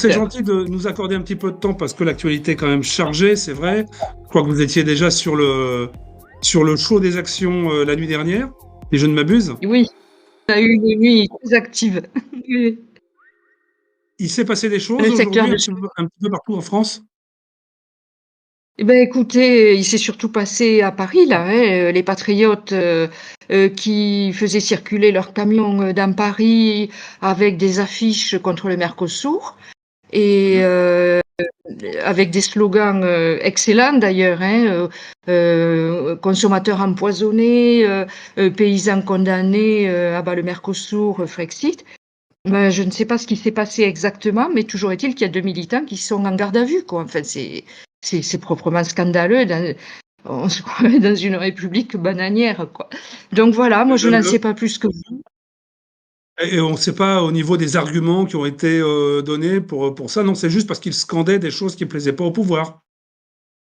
c'est gentil de nous accorder un petit peu de temps parce que l'actualité est quand même chargée, c'est vrai. Je crois que vous étiez déjà sur le show des actions la nuit dernière, si je ne m'abuse. Oui, on a eu une nuit très active. Oui, Il s'est passé des dans choses le secteur aujourd'hui de un petit peu partout en France? Eh ben, écoutez, il s'est surtout passé à Paris là, hein, les patriotes, qui faisaient circuler leurs camions, dans Paris avec des affiches contre le Mercosur et Mhm. avec des slogans, excellents d'ailleurs, hein, consommateurs empoisonnés, paysans condamnés, à bas le Mercosur, Frexit. Ben, je ne sais pas ce qui s'est passé exactement, mais toujours est-il qu'il y a 2 militants qui sont en garde à vue, quoi. Enfin, c'est proprement scandaleux on se croirait dans une république bananière, quoi. Donc voilà, moi je n'en sais Le- pas plus que vous. et on ne sait pas au niveau des arguments qui ont été donnés pour ça, non, c'est juste parce qu'ils scandaient des choses qui ne plaisaient pas au pouvoir.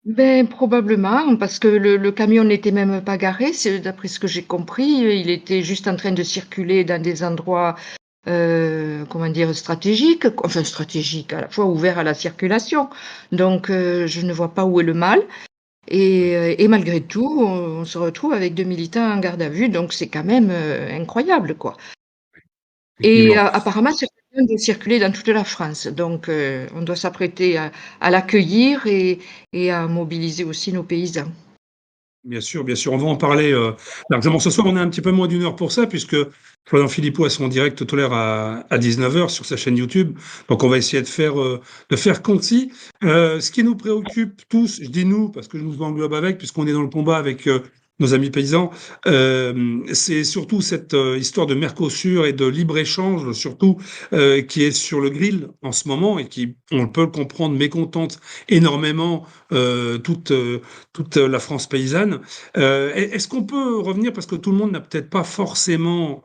Ben, probablement, parce que le camion n'était même pas garé, c'est d'après ce que j'ai compris, il était juste en train de circuler dans des endroits, comment dire? Stratégiques, enfin stratégiques, à la fois ouverts à la circulation. Donc je ne vois pas où est le mal. Et malgré tout, on se retrouve avec 2 militants en garde à vue, donc c'est quand même, incroyable, quoi. Et Effectivement. apparemment, ce camion doit circuler dans toute la France, donc on doit s'apprêter à l'accueillir et à mobiliser aussi nos paysans. Bien sûr, on va en parler largement ce soir. On a un petit peu moins d'une heure pour ça, puisque Florian Philippot a son direct tout à l'heure à 19h sur sa chaîne YouTube. Donc, on va essayer de faire concis. Ce qui nous préoccupe tous, je dis nous, parce que je nous englobe avec, puisqu'on est dans le combat avec nos amis paysans, c'est surtout cette histoire de Mercosur et de libre-échange, surtout, qui est sur le grill en ce moment et qui, on peut le comprendre, mécontente énormément toute la France paysanne. Est-ce qu'on peut revenir, parce que tout le monde n'a peut-être pas forcément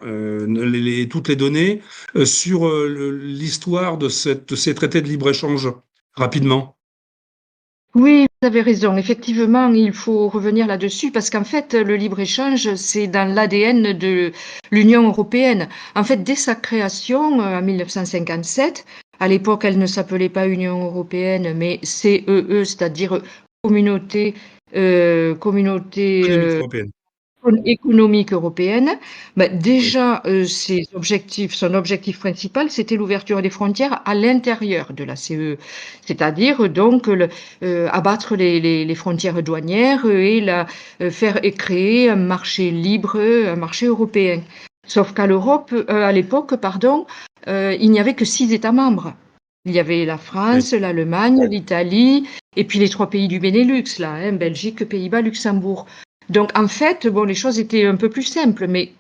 toutes les données, sur l'histoire de ces traités de libre-échange, rapidement? Oui, vous avez raison. Effectivement, il faut revenir là-dessus parce qu'en fait, le libre-échange, c'est dans l'ADN de l'Union européenne. En fait, dès sa création, en 1957, à l'époque, elle ne s'appelait pas Union européenne, mais CEE, c'est-à-dire Communauté, communauté Économique européenne. économique européenne. Bah, Oui. déjà, son objectif principal, c'était l'ouverture des frontières à l'intérieur de la CEE. C'est-à-dire donc abattre les frontières douanières faire et créer un marché libre, un marché européen. Sauf qu'à à l'époque, pardon, il n'y avait que 6 États membres. Il y avait la Oui. France, l'Allemagne, l'Italie et puis les 3 pays du Benelux là, hein, Belgique, Pays-Bas, Luxembourg. Donc en fait, bon, les choses étaient un peu plus simples, mais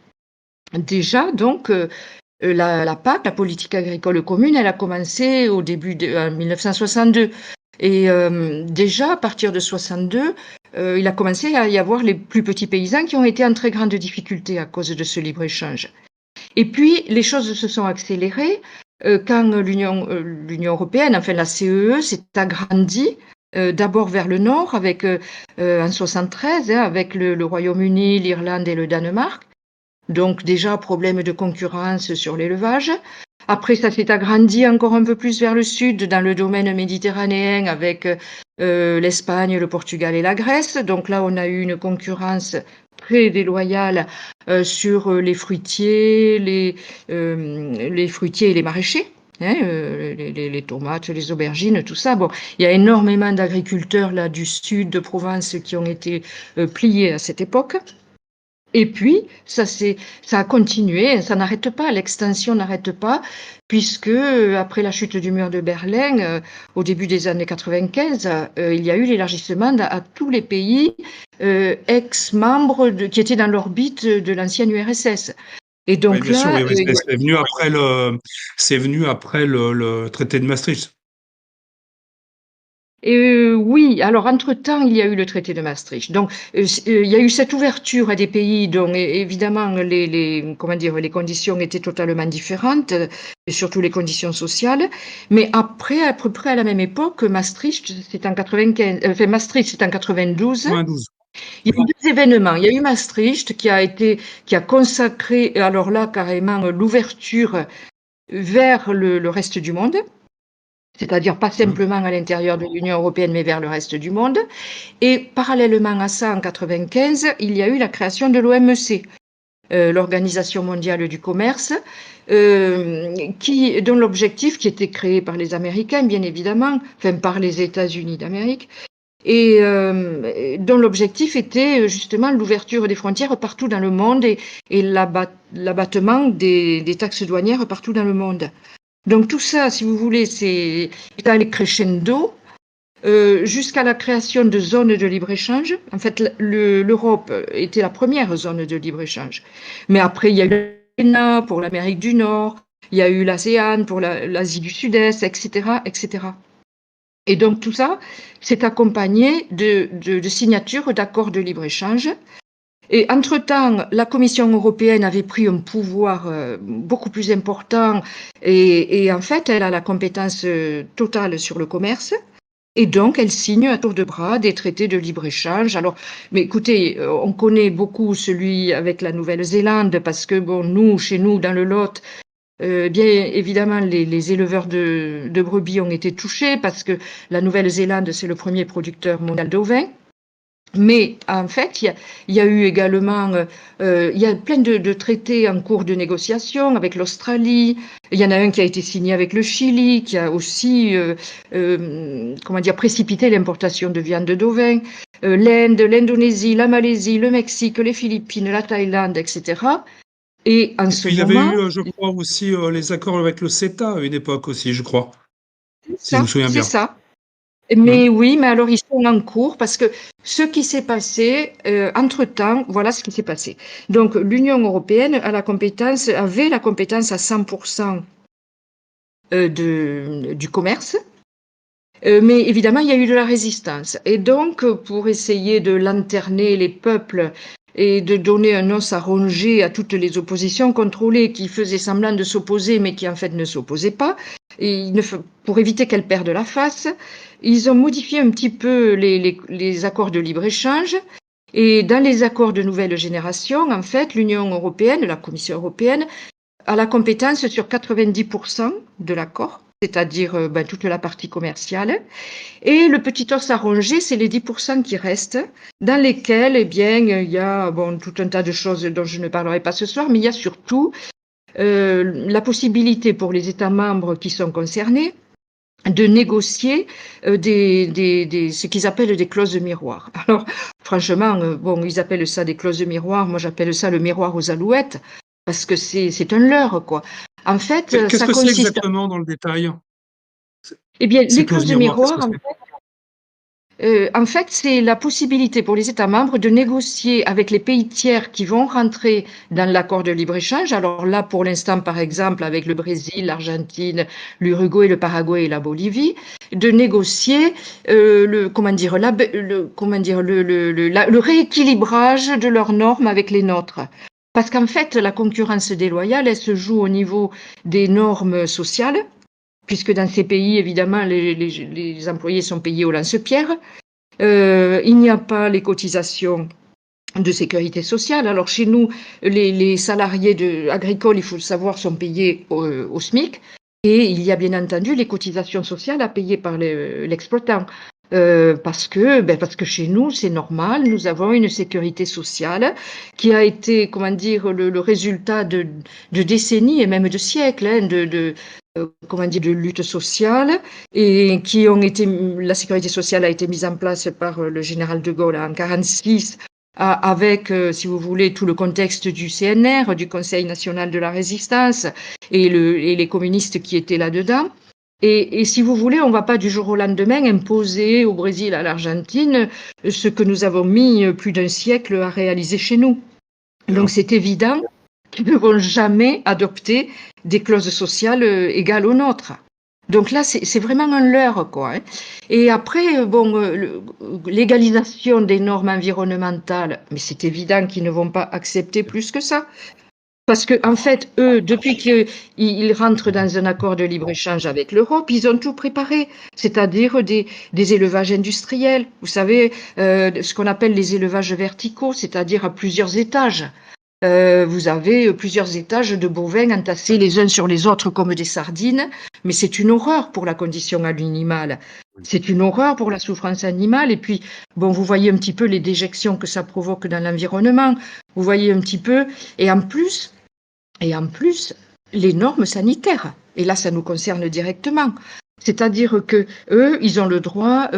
déjà donc, la PAC, la politique agricole commune, elle a commencé au début de 1962 et déjà à partir de 62, il a commencé à y avoir les plus petits paysans qui ont été en très grande difficulté à cause de ce libre-échange. Et puis les choses se sont accélérées, quand l'Union européenne, enfin la CEE s'est agrandie, d'abord vers le nord avec, en 73, hein, avec le Royaume-Uni, l'Irlande et le Danemark. Donc déjà problème de concurrence sur l'élevage. Après ça s'est agrandi encore un peu plus vers le sud dans le domaine méditerranéen avec, l'Espagne, le Portugal et la Grèce. Donc là, on a eu une concurrence très déloyale, sur, les fruitiers et les maraîchers, hein, les tomates, les aubergines, tout ça. Bon, il y a énormément d'agriculteurs là du sud de Provence qui ont été, pliés à cette époque. Et puis, ça a continué, ça n'arrête pas, l'extension n'arrête pas, puisque après la chute du mur de Berlin, au début des années 95, il y a eu l'élargissement à tous les pays ex-membres qui étaient dans l'orbite de l'ancienne URSS. Et Oui, donc bien sûr, là, oui, oui, c'est venu après le traité de Maastricht. Oui, alors entre-temps, il y a eu le traité de Maastricht. Donc, il y a eu cette ouverture à des pays dont évidemment les comment dire? Les conditions étaient totalement différentes, et surtout les conditions sociales. Mais après, à peu près à la même époque, Maastricht, c'est en 95, enfin Maastricht, c'est en 92. 92. Il y a eu Oui. 2 événements. Il y a eu Maastricht qui a consacré, alors là, carrément, l'ouverture vers le reste du monde. c'est-à-dire pas simplement à l'intérieur de l'Union européenne, mais vers le reste du monde. Et parallèlement à ça, en 1995, il y a eu la création de l'OMC, l'Organisation mondiale du commerce, dont l'objectif, qui était créé par les Américains, bien évidemment, enfin par les États-Unis d'Amérique, et dont l'objectif était justement l'ouverture des frontières partout dans le monde et l'abattement des taxes douanières partout dans le monde. Donc tout ça, si vous voulez, c'est allé crescendo jusqu'à la création de zones de libre-échange. En fait, l'Europe était la première zone de libre-échange. Mais après, il y a eu l'ANA pour l'Amérique du Nord, il y a eu l'ASEAN pour l'Asie du Sud-Est, etc., etc. Et donc tout ça s'est accompagné de signatures d'accords de libre-échange. Et entre-temps, la Commission européenne avait pris un pouvoir beaucoup plus important et en fait, elle a la compétence totale sur le commerce. Et donc, elle signe à tour de bras des traités de libre-échange. Alors, mais écoutez, on connaît beaucoup celui avec la Nouvelle-Zélande parce que, bon, nous, chez nous, dans le Lot, bien évidemment, les éleveurs de brebis ont été touchés parce que la Nouvelle-Zélande, c'est le premier producteur mondial d'ovins. Mais en fait, il y a eu également, il y a plein de traités en cours de négociation avec l'Australie. Il y en a un qui a été signé avec le Chili, qui a aussi, comment dire, précipité l'importation de viande d'ovins. L'Inde, l'Indonésie, la Malaisie, le Mexique, les Philippines, la Thaïlande, etc. Et en Et ce puis il y avait moment, eu, je crois aussi, les accords avec le CETA à une époque aussi, je crois, si je me ça, souviens c'est bien. ça. Mm. Mais oui, mais alors ils sont en cours parce que ce qui s'est passé, entre-temps, voilà ce qui s'est passé. Donc l'Union européenne avait la compétence à 100% du commerce, mais évidemment il y a eu de la résistance. Et donc pour essayer de lanterner les peuples et de donner un os à ronger à toutes les oppositions contrôlées qui faisaient semblant de s'opposer mais qui en fait ne s'opposaient pas, et pour éviter qu'elles perdent la face, ils ont modifié un petit peu les accords de libre-échange. Et dans les accords de nouvelle génération, en fait, l'Union européenne, la Commission européenne, a la compétence sur 90% de l'accord, c'est-à-dire toute la partie commerciale. Et le petit os à ronger, c'est les 10% qui restent, dans lesquels, eh bien, il y a tout un tas de choses dont je ne parlerai pas ce soir, mais il y a surtout la possibilité pour les États membres qui sont concernés de négocier ce qu'ils appellent des clauses miroirs. Alors, franchement, ils appellent ça des clauses miroirs. Moi, j'appelle ça le miroir aux alouettes parce que c'est un leurre, quoi. En fait, Qu'est-ce ça que c'est consiste. exactement dans le détail, Eh bien, ces les clauses clauses miroirs? Qu'est-ce que miroirs, c'est? en fait, c'est la possibilité pour les États membres de négocier avec les pays tiers qui vont rentrer dans l'accord de libre-échange. Alors là, pour l'instant, par exemple, avec le Brésil, l'Argentine, l'Uruguay, le Paraguay et la Bolivie, de négocier le rééquilibrage de leurs normes avec les nôtres. Parce qu'en fait, la concurrence déloyale, elle se joue au niveau des normes sociales, puisque dans ces pays, évidemment, les employés sont payés au lance-pierre. Il n'y a pas les cotisations de sécurité sociale. Alors chez nous, les salariés agricoles, il faut le savoir, sont payés au SMIC. Et il y a bien entendu les cotisations sociales à payer par l'exploitant. Parce que chez nous, c'est normal, nous avons une sécurité sociale qui a été, comment dire, le résultat de décennies et même de siècles de lutte sociale et la sécurité sociale a été mise en place par le général de Gaulle en 1946 avec, si vous voulez, tout le contexte du CNR, du Conseil national de la résistance et les communistes qui étaient là-dedans. Et si vous voulez, on ne va pas du jour au lendemain imposer au Brésil, à l'Argentine, ce que nous avons mis plus d'un siècle à réaliser chez nous. Donc c'est évident qu'ils ne vont jamais adopter des clauses sociales égales aux nôtres. Donc là, c'est vraiment un leurre, quoi. Et après, légalisation des normes environnementales, mais c'est évident qu'ils ne vont pas accepter plus que ça. Parce que, en fait, eux, depuis qu'ils rentrent dans un accord de libre-échange avec l'Europe, ils ont tout préparé, c'est-à-dire des élevages industriels. Vous savez, ce qu'on appelle les élevages verticaux, c'est-à-dire à plusieurs étages. Vous avez plusieurs étages de bovins entassés les uns sur les autres comme des sardines, mais c'est une horreur pour la condition animale. C'est une horreur pour la souffrance animale. Et puis, bon, vous voyez un petit peu les déjections que ça provoque dans l'environnement. Vous voyez un petit peu, et en plus, les normes sanitaires. Et là, ça nous concerne directement. C'est-à-dire que eux, ils ont le droit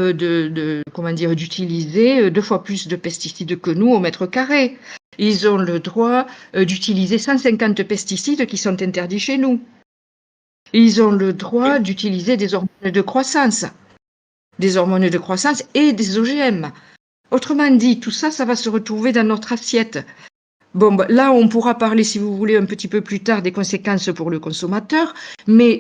d'utiliser 2 fois plus de pesticides que nous au mètre carré. Ils ont le droit d'utiliser 150 pesticides qui sont interdits chez nous. Ils ont le droit d'utiliser des hormones de croissance et des OGM. Autrement dit, tout ça, ça va se retrouver dans notre assiette. Bon, là, on pourra parler, si vous voulez, un petit peu plus tard des conséquences pour le consommateur, mais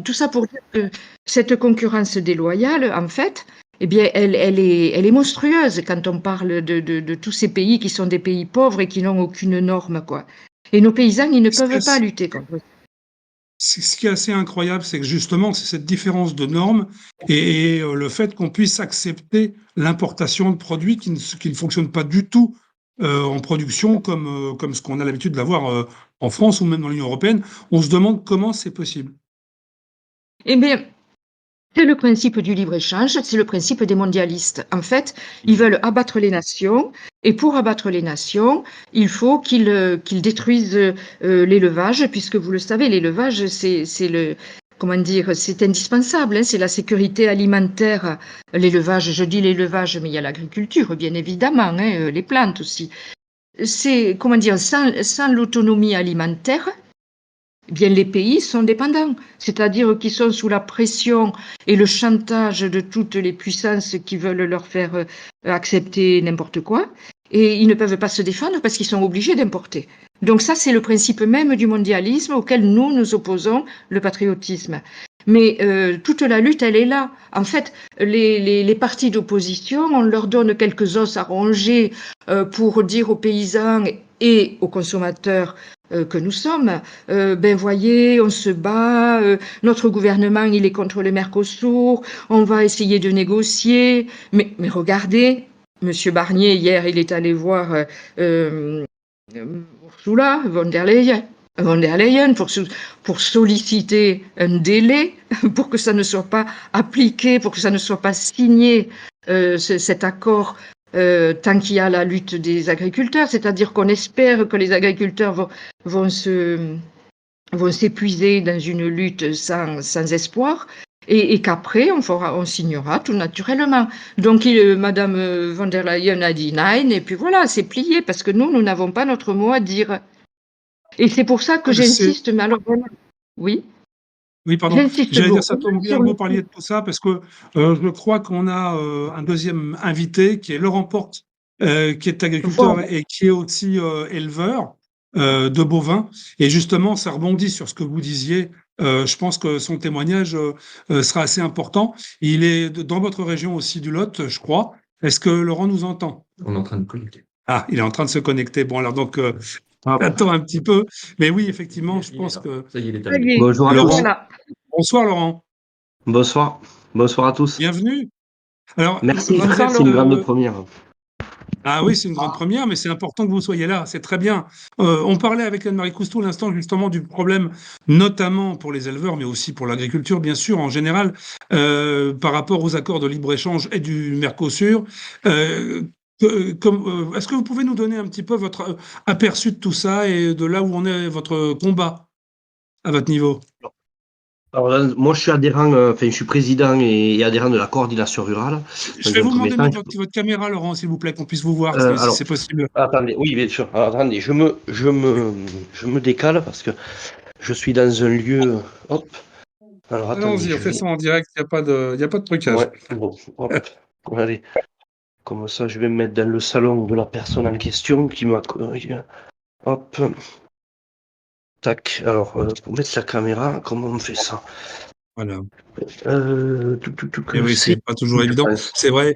tout ça pour dire que cette concurrence déloyale, en fait, eh bien, elle est monstrueuse quand on parle de tous ces pays qui sont des pays pauvres et qui n'ont aucune norme, quoi. Et nos paysans, ils ne peuvent pas lutter contre ça. Ce qui est assez incroyable, c'est que justement, c'est cette différence de normes et le fait qu'on puisse accepter l'importation de produits qui ne fonctionnent pas du tout en production comme ce qu'on a l'habitude d'avoir en France ou même dans l'Union européenne. On se demande comment c'est possible. Eh bien, c'est le principe du libre-échange, c'est le principe des mondialistes. En fait, ils veulent abattre les nations, et pour abattre les nations, il faut qu'ils détruisent l'élevage, puisque vous le savez, l'élevage, c'est le, comment dire, c'est indispensable, hein, c'est la sécurité alimentaire. L'élevage, je dis l'élevage, mais il y a l'agriculture, bien évidemment, hein, les plantes aussi. C'est, comment dire, sans l'autonomie alimentaire, eh bien, les pays sont dépendants, c'est-à-dire qu'ils sont sous la pression et le chantage de toutes les puissances qui veulent leur faire accepter n'importe quoi, et ils ne peuvent pas se défendre parce qu'ils sont obligés d'importer. Donc ça, c'est le principe même du mondialisme auquel nous opposons le patriotisme. Mais toute la lutte, elle est là. En fait, les partis d'opposition, on leur donne quelques os à ronger pour dire aux paysans et aux consommateurs que nous sommes, ben voyez, on se bat, notre gouvernement il est contre le Mercosur, on va essayer de négocier, mais regardez, Monsieur Barnier hier il est allé voir Ursula von der Leyen pour solliciter un délai pour que ça ne soit pas appliqué, pour que ça ne soit pas signé cet accord tant qu'il y a la lutte des agriculteurs, c'est-à-dire qu'on espère que les agriculteurs vont s'épuiser dans une lutte sans espoir et qu'après on signera tout naturellement. Donc Madame von der Leyen a dit nein et puis voilà, c'est plié parce que nous n'avons pas notre mot à dire. Et c'est pour ça que C'est j'insiste, mais alors vraiment, oui, Oui, pardon. j'insiste J'allais dire, ça beaucoup tombe bien sur que le vous parliez de tout ça parce que je crois qu'on a un deuxième invité qui est Laurent Porte, qui est agriculteur bon, et qui est aussi éleveur de bovins. Et justement, ça rebondit sur ce que vous disiez. Je pense que son témoignage sera assez important. Il est dans votre région aussi du Lot, je crois. Est-ce que Laurent nous entend? On est en train de connecter. Ah, il est en train de se connecter. Bon, alors donc, Hop. attends un petit peu. Mais oui, effectivement, je Il est pense là. que Ça y est, il est ça arrivé. y est, Bonjour à le tous. Laurent, voilà. bonsoir Laurent, Bonsoir. Bonsoir à tous. bienvenue. Alors, Merci. Van der, Bonsoir C'est une grande euh, première. ah oui, c'est une grande première, mais c'est important que vous soyez là, c'est très bien. On parlait avec Anne-Marie Cousteau l'instant justement du problème, notamment pour les éleveurs, mais aussi pour l'agriculture, bien sûr, en général, par rapport aux accords de libre-échange et du Mercosur. Est-ce que vous pouvez nous donner un petit peu votre aperçu de tout ça et de là où en est votre combat à votre niveau? Alors là, moi, je suis adhérent, enfin, je suis président et adhérent de la coordination rurale. Je Dans vais un vous premier demander de temps, mettre votre caméra, Laurent, s'il vous plaît, qu'on puisse vous voir, si alors, c'est possible. attendez, oui, bien sûr. Alors, attendez, je me décale parce que je suis dans un lieu. Hop. Alors, attendez, Allons-y, on je fait vais. ça en direct, il y a pas de trucage. Ouais, bon, hop. Allez. Comme ça, je vais me mettre dans le salon de la personne en question qui m'a. Hop. Tac. Alors, pour mettre la caméra, comment on fait ça? Voilà. Tout Et oui, c'est. c'est pas toujours Je évident. pense. C'est vrai.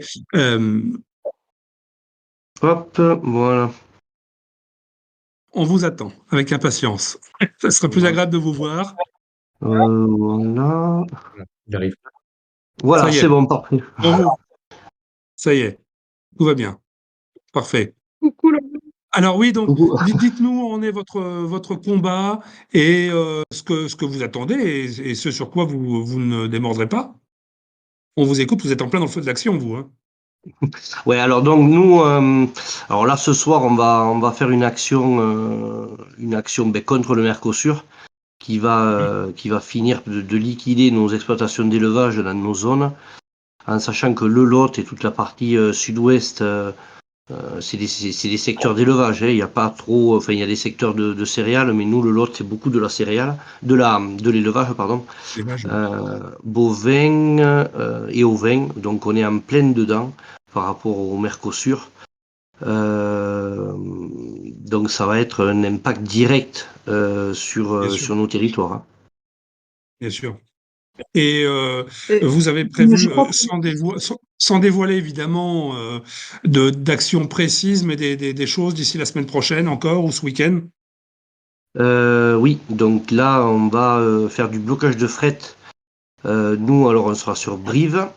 Hop, voilà. On vous attend avec impatience. Ça serait plus agréable de vous voir. Voilà. Il arrive. Ça Voilà, y c'est est. bon, parfait. On vous. Ça y est. Tout va bien. Parfait. Coucou Laurent. Alors oui, donc Vous- dites-nous où en est votre combat et ce que vous attendez et ce sur quoi vous ne démordrez pas. On vous écoute, vous êtes en plein dans le feu de l'action, vous, hein. Ouais, alors donc nous, alors là ce soir on va faire une action ben, contre le Mercosur qui va finir de liquider nos exploitations d'élevage dans nos zones, en sachant que le Lot et toute la partie sud-ouest, c'est des secteurs d'élevage. Hein. Il y a pas trop, enfin il y a des secteurs de céréales, mais nous le Lot c'est beaucoup de la céréale, de l'élevage pardon, L'élevage. bovin et ovin. Donc on est en pleine dedans par rapport au Mercosur. Donc ça va être un impact direct Bien sûr, sur nos territoires. Hein. bien sûr. Et Euh, vous avez je prévu, crois sans dévoiler évidemment d'actions précises, mais des choses d'ici la semaine prochaine encore ou ce week-end? Oui, donc là on va faire du blocage de fret. Nous alors on sera sur Brive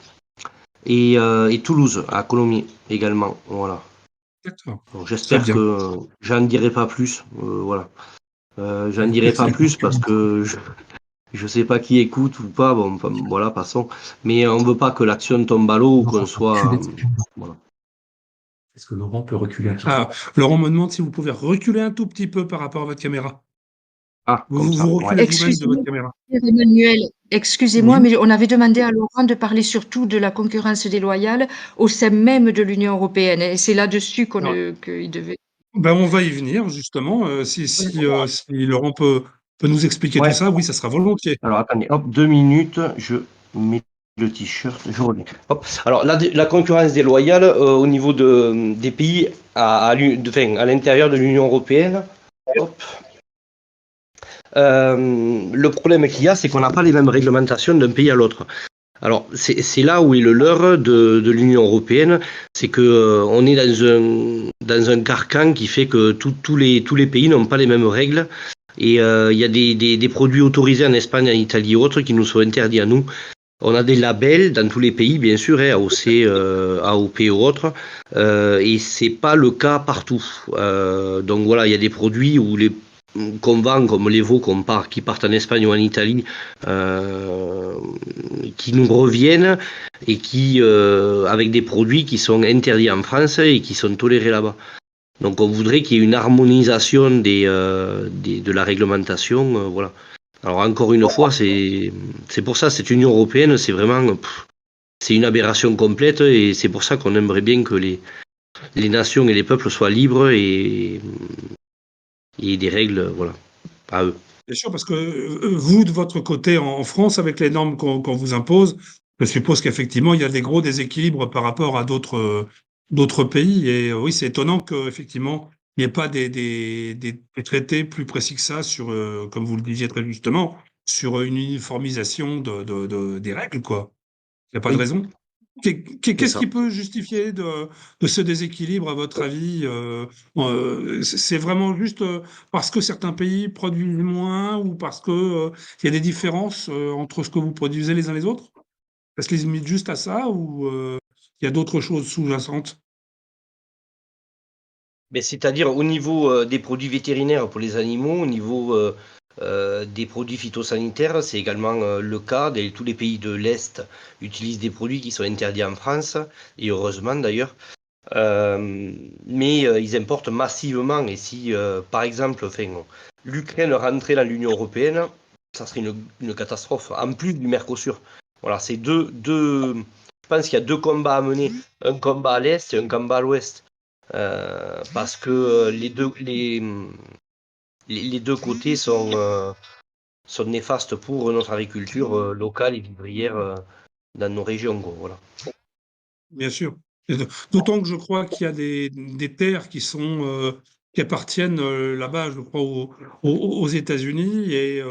et Toulouse à Colomiers également. Voilà. D'accord, Donc, très j'espère bien. que j'en dirai pas plus. Voilà. J'en dirai pas plus parce que je sais pas qui écoute ou pas. Bon, enfin, voilà, passons. Mais on veut pas que l'action tombe à l'eau ou qu'on soit. Voilà. Est-ce que Laurent peut reculer un petit peu? Ah, Laurent me demande si vous pouvez reculer un tout petit peu par rapport à votre caméra. Ah, comme ça. Vous Ouais. reculez vous-même de votre Excusez-moi, caméra. Pierre Emmanuel, excusez-moi, Oui. mais on avait demandé à Laurent de parler surtout de la concurrence déloyale au sein même de l'Union européenne. Et c'est là-dessus qu'il devait. Ben, on va y venir justement. Si Laurent peut nous expliquer tout Ouais. ça, oui, ça sera volontiers. Alors attendez, hop, 2 minutes, je mets le t-shirt, je reviens. Hop. Alors la concurrence déloyale au niveau des pays à l'intérieur de l'Union européenne. Hop. Le problème qu'il y a, c'est qu'on n'a pas les mêmes réglementations d'un pays à l'autre. Alors c'est là où est le leurre de l'Union européenne, c'est que on est dans un carcan qui fait que tous les pays n'ont pas les mêmes règles. Et il y a des produits autorisés en Espagne, en Italie et autres qui nous sont interdits à nous. On a des labels dans tous les pays, bien sûr, hein, AOC, AOP ou autres, et c'est pas le cas partout. Donc voilà, il y a des produits où qu'on vend comme les veaux qui partent en Espagne ou en Italie, qui nous reviennent et qui avec des produits qui sont interdits en France et qui sont tolérés là-bas. Donc on voudrait qu'il y ait une harmonisation de la réglementation, voilà. Alors encore une fois, c'est pour ça, cette Union européenne, c'est vraiment, c'est une aberration complète et c'est pour ça qu'on aimerait bien que les nations et les peuples soient libres et des règles, voilà, à eux. Bien sûr, parce que vous, de votre côté, en France, avec les normes qu'on vous impose, je suppose qu'effectivement, il y a des gros déséquilibres par rapport à d'autres pays. Et oui, c'est étonnant qu'effectivement, il n'y ait pas des traités plus précis que ça sur, comme vous le disiez très justement, sur une uniformisation des règles, quoi. Il n'y a pas de Oui, raison. c'est Qu'est-ce ça. qui peut justifier de ce déséquilibre, à votre avis? C'est vraiment juste parce que certains pays produisent moins ou parce que il y a des différences entre ce que vous produisez les uns les autres? Ça se limite juste à ça ou il y a d'autres choses sous-jacentes? Mais c'est-à-dire au niveau des produits vétérinaires pour les animaux, au niveau des produits phytosanitaires, c'est également le cas. Tous les pays de l'Est utilisent des produits qui sont interdits en France, et heureusement d'ailleurs. Mais ils importent massivement. Et si, par exemple, enfin, l'Ukraine rentrait dans l'Union européenne, ça serait une catastrophe. En plus du Mercosur. Voilà, c'est je pense qu'il y a deux combats à mener. Un combat à l'Est et un combat à l'Ouest. Parce que les deux côtés sont néfastes pour notre agriculture locale et vivrière dans nos régions. Quoi, voilà. Bien sûr. D'autant que je crois qu'il y a des terres qui appartiennent là-bas, je crois, aux États-Unis, et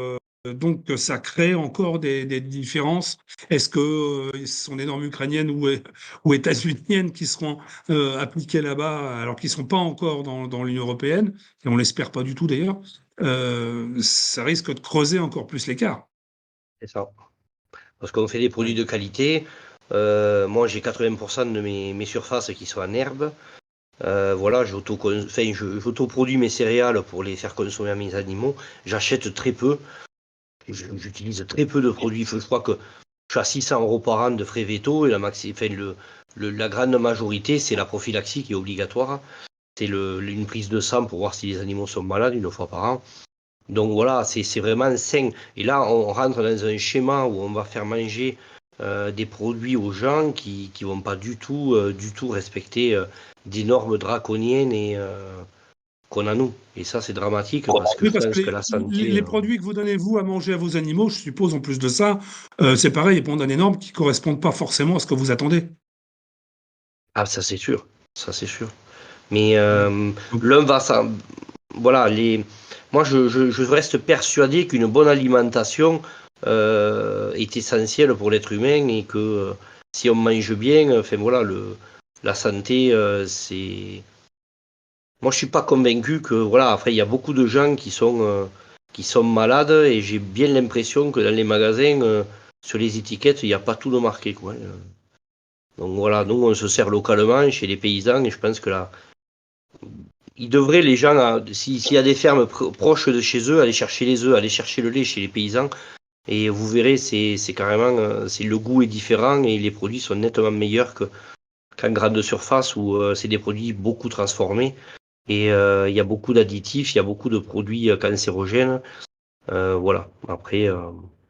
donc ça crée encore des différences. Est-ce que ce sont des normes ukrainiennes ou états-uniennes qui seront appliquées là-bas, alors qu'ils ne sont pas encore dans l'Union européenne, et on l'espère pas du tout d'ailleurs, ça risque de creuser encore plus l'écart. C'est ça. Parce qu'on fait des produits de qualité. Moi, j'ai 80% de mes surfaces qui sont en herbe. Voilà, j'autoproduis mes céréales pour les faire consommer à mes animaux. J'achète très peu. J'utilise très peu de produits. Je crois que je suis à 600 € par an de frais véto et la grande majorité, c'est la prophylaxie qui est obligatoire. C'est une prise de sang pour voir si les animaux sont malades une fois par an. Donc voilà, c'est vraiment sain. Et là, on rentre dans un schéma où on va faire manger des produits aux gens qui vont pas du tout respecter des normes draconiennes et qu'on a nous. Et ça, c'est dramatique parce que Oui, je parce que pense que la santé. les produits que vous donnez, vous, à manger à vos animaux, je suppose, en plus de ça, c'est pareil, ils pondent des normes qui correspondent pas forcément à ce que vous attendez. Ah, ça c'est sûr. Ça c'est sûr. Mais Donc, l'un va sans. Voilà, moi je reste persuadé qu'une bonne alimentation est essentielle pour l'être humain et que si on mange bien, enfin voilà, la santé, c'est. Moi je suis pas convaincu que voilà, après il y a beaucoup de gens qui sont malades et j'ai bien l'impression que dans les magasins, sur les étiquettes, il n'y a pas tout de marqué quoi. Donc voilà, nous on se sert localement chez les paysans et je pense que là, ils devraient, les gens, s'il y a des fermes proches de chez eux, aller chercher les œufs, aller chercher le lait chez les paysans. Et vous verrez, c'est carrément, le goût est différent et les produits sont nettement meilleurs qu'en grande surface où c'est des produits beaucoup transformés. Et il y a beaucoup d'additifs, il y a beaucoup de produits cancérogènes. Voilà. Après,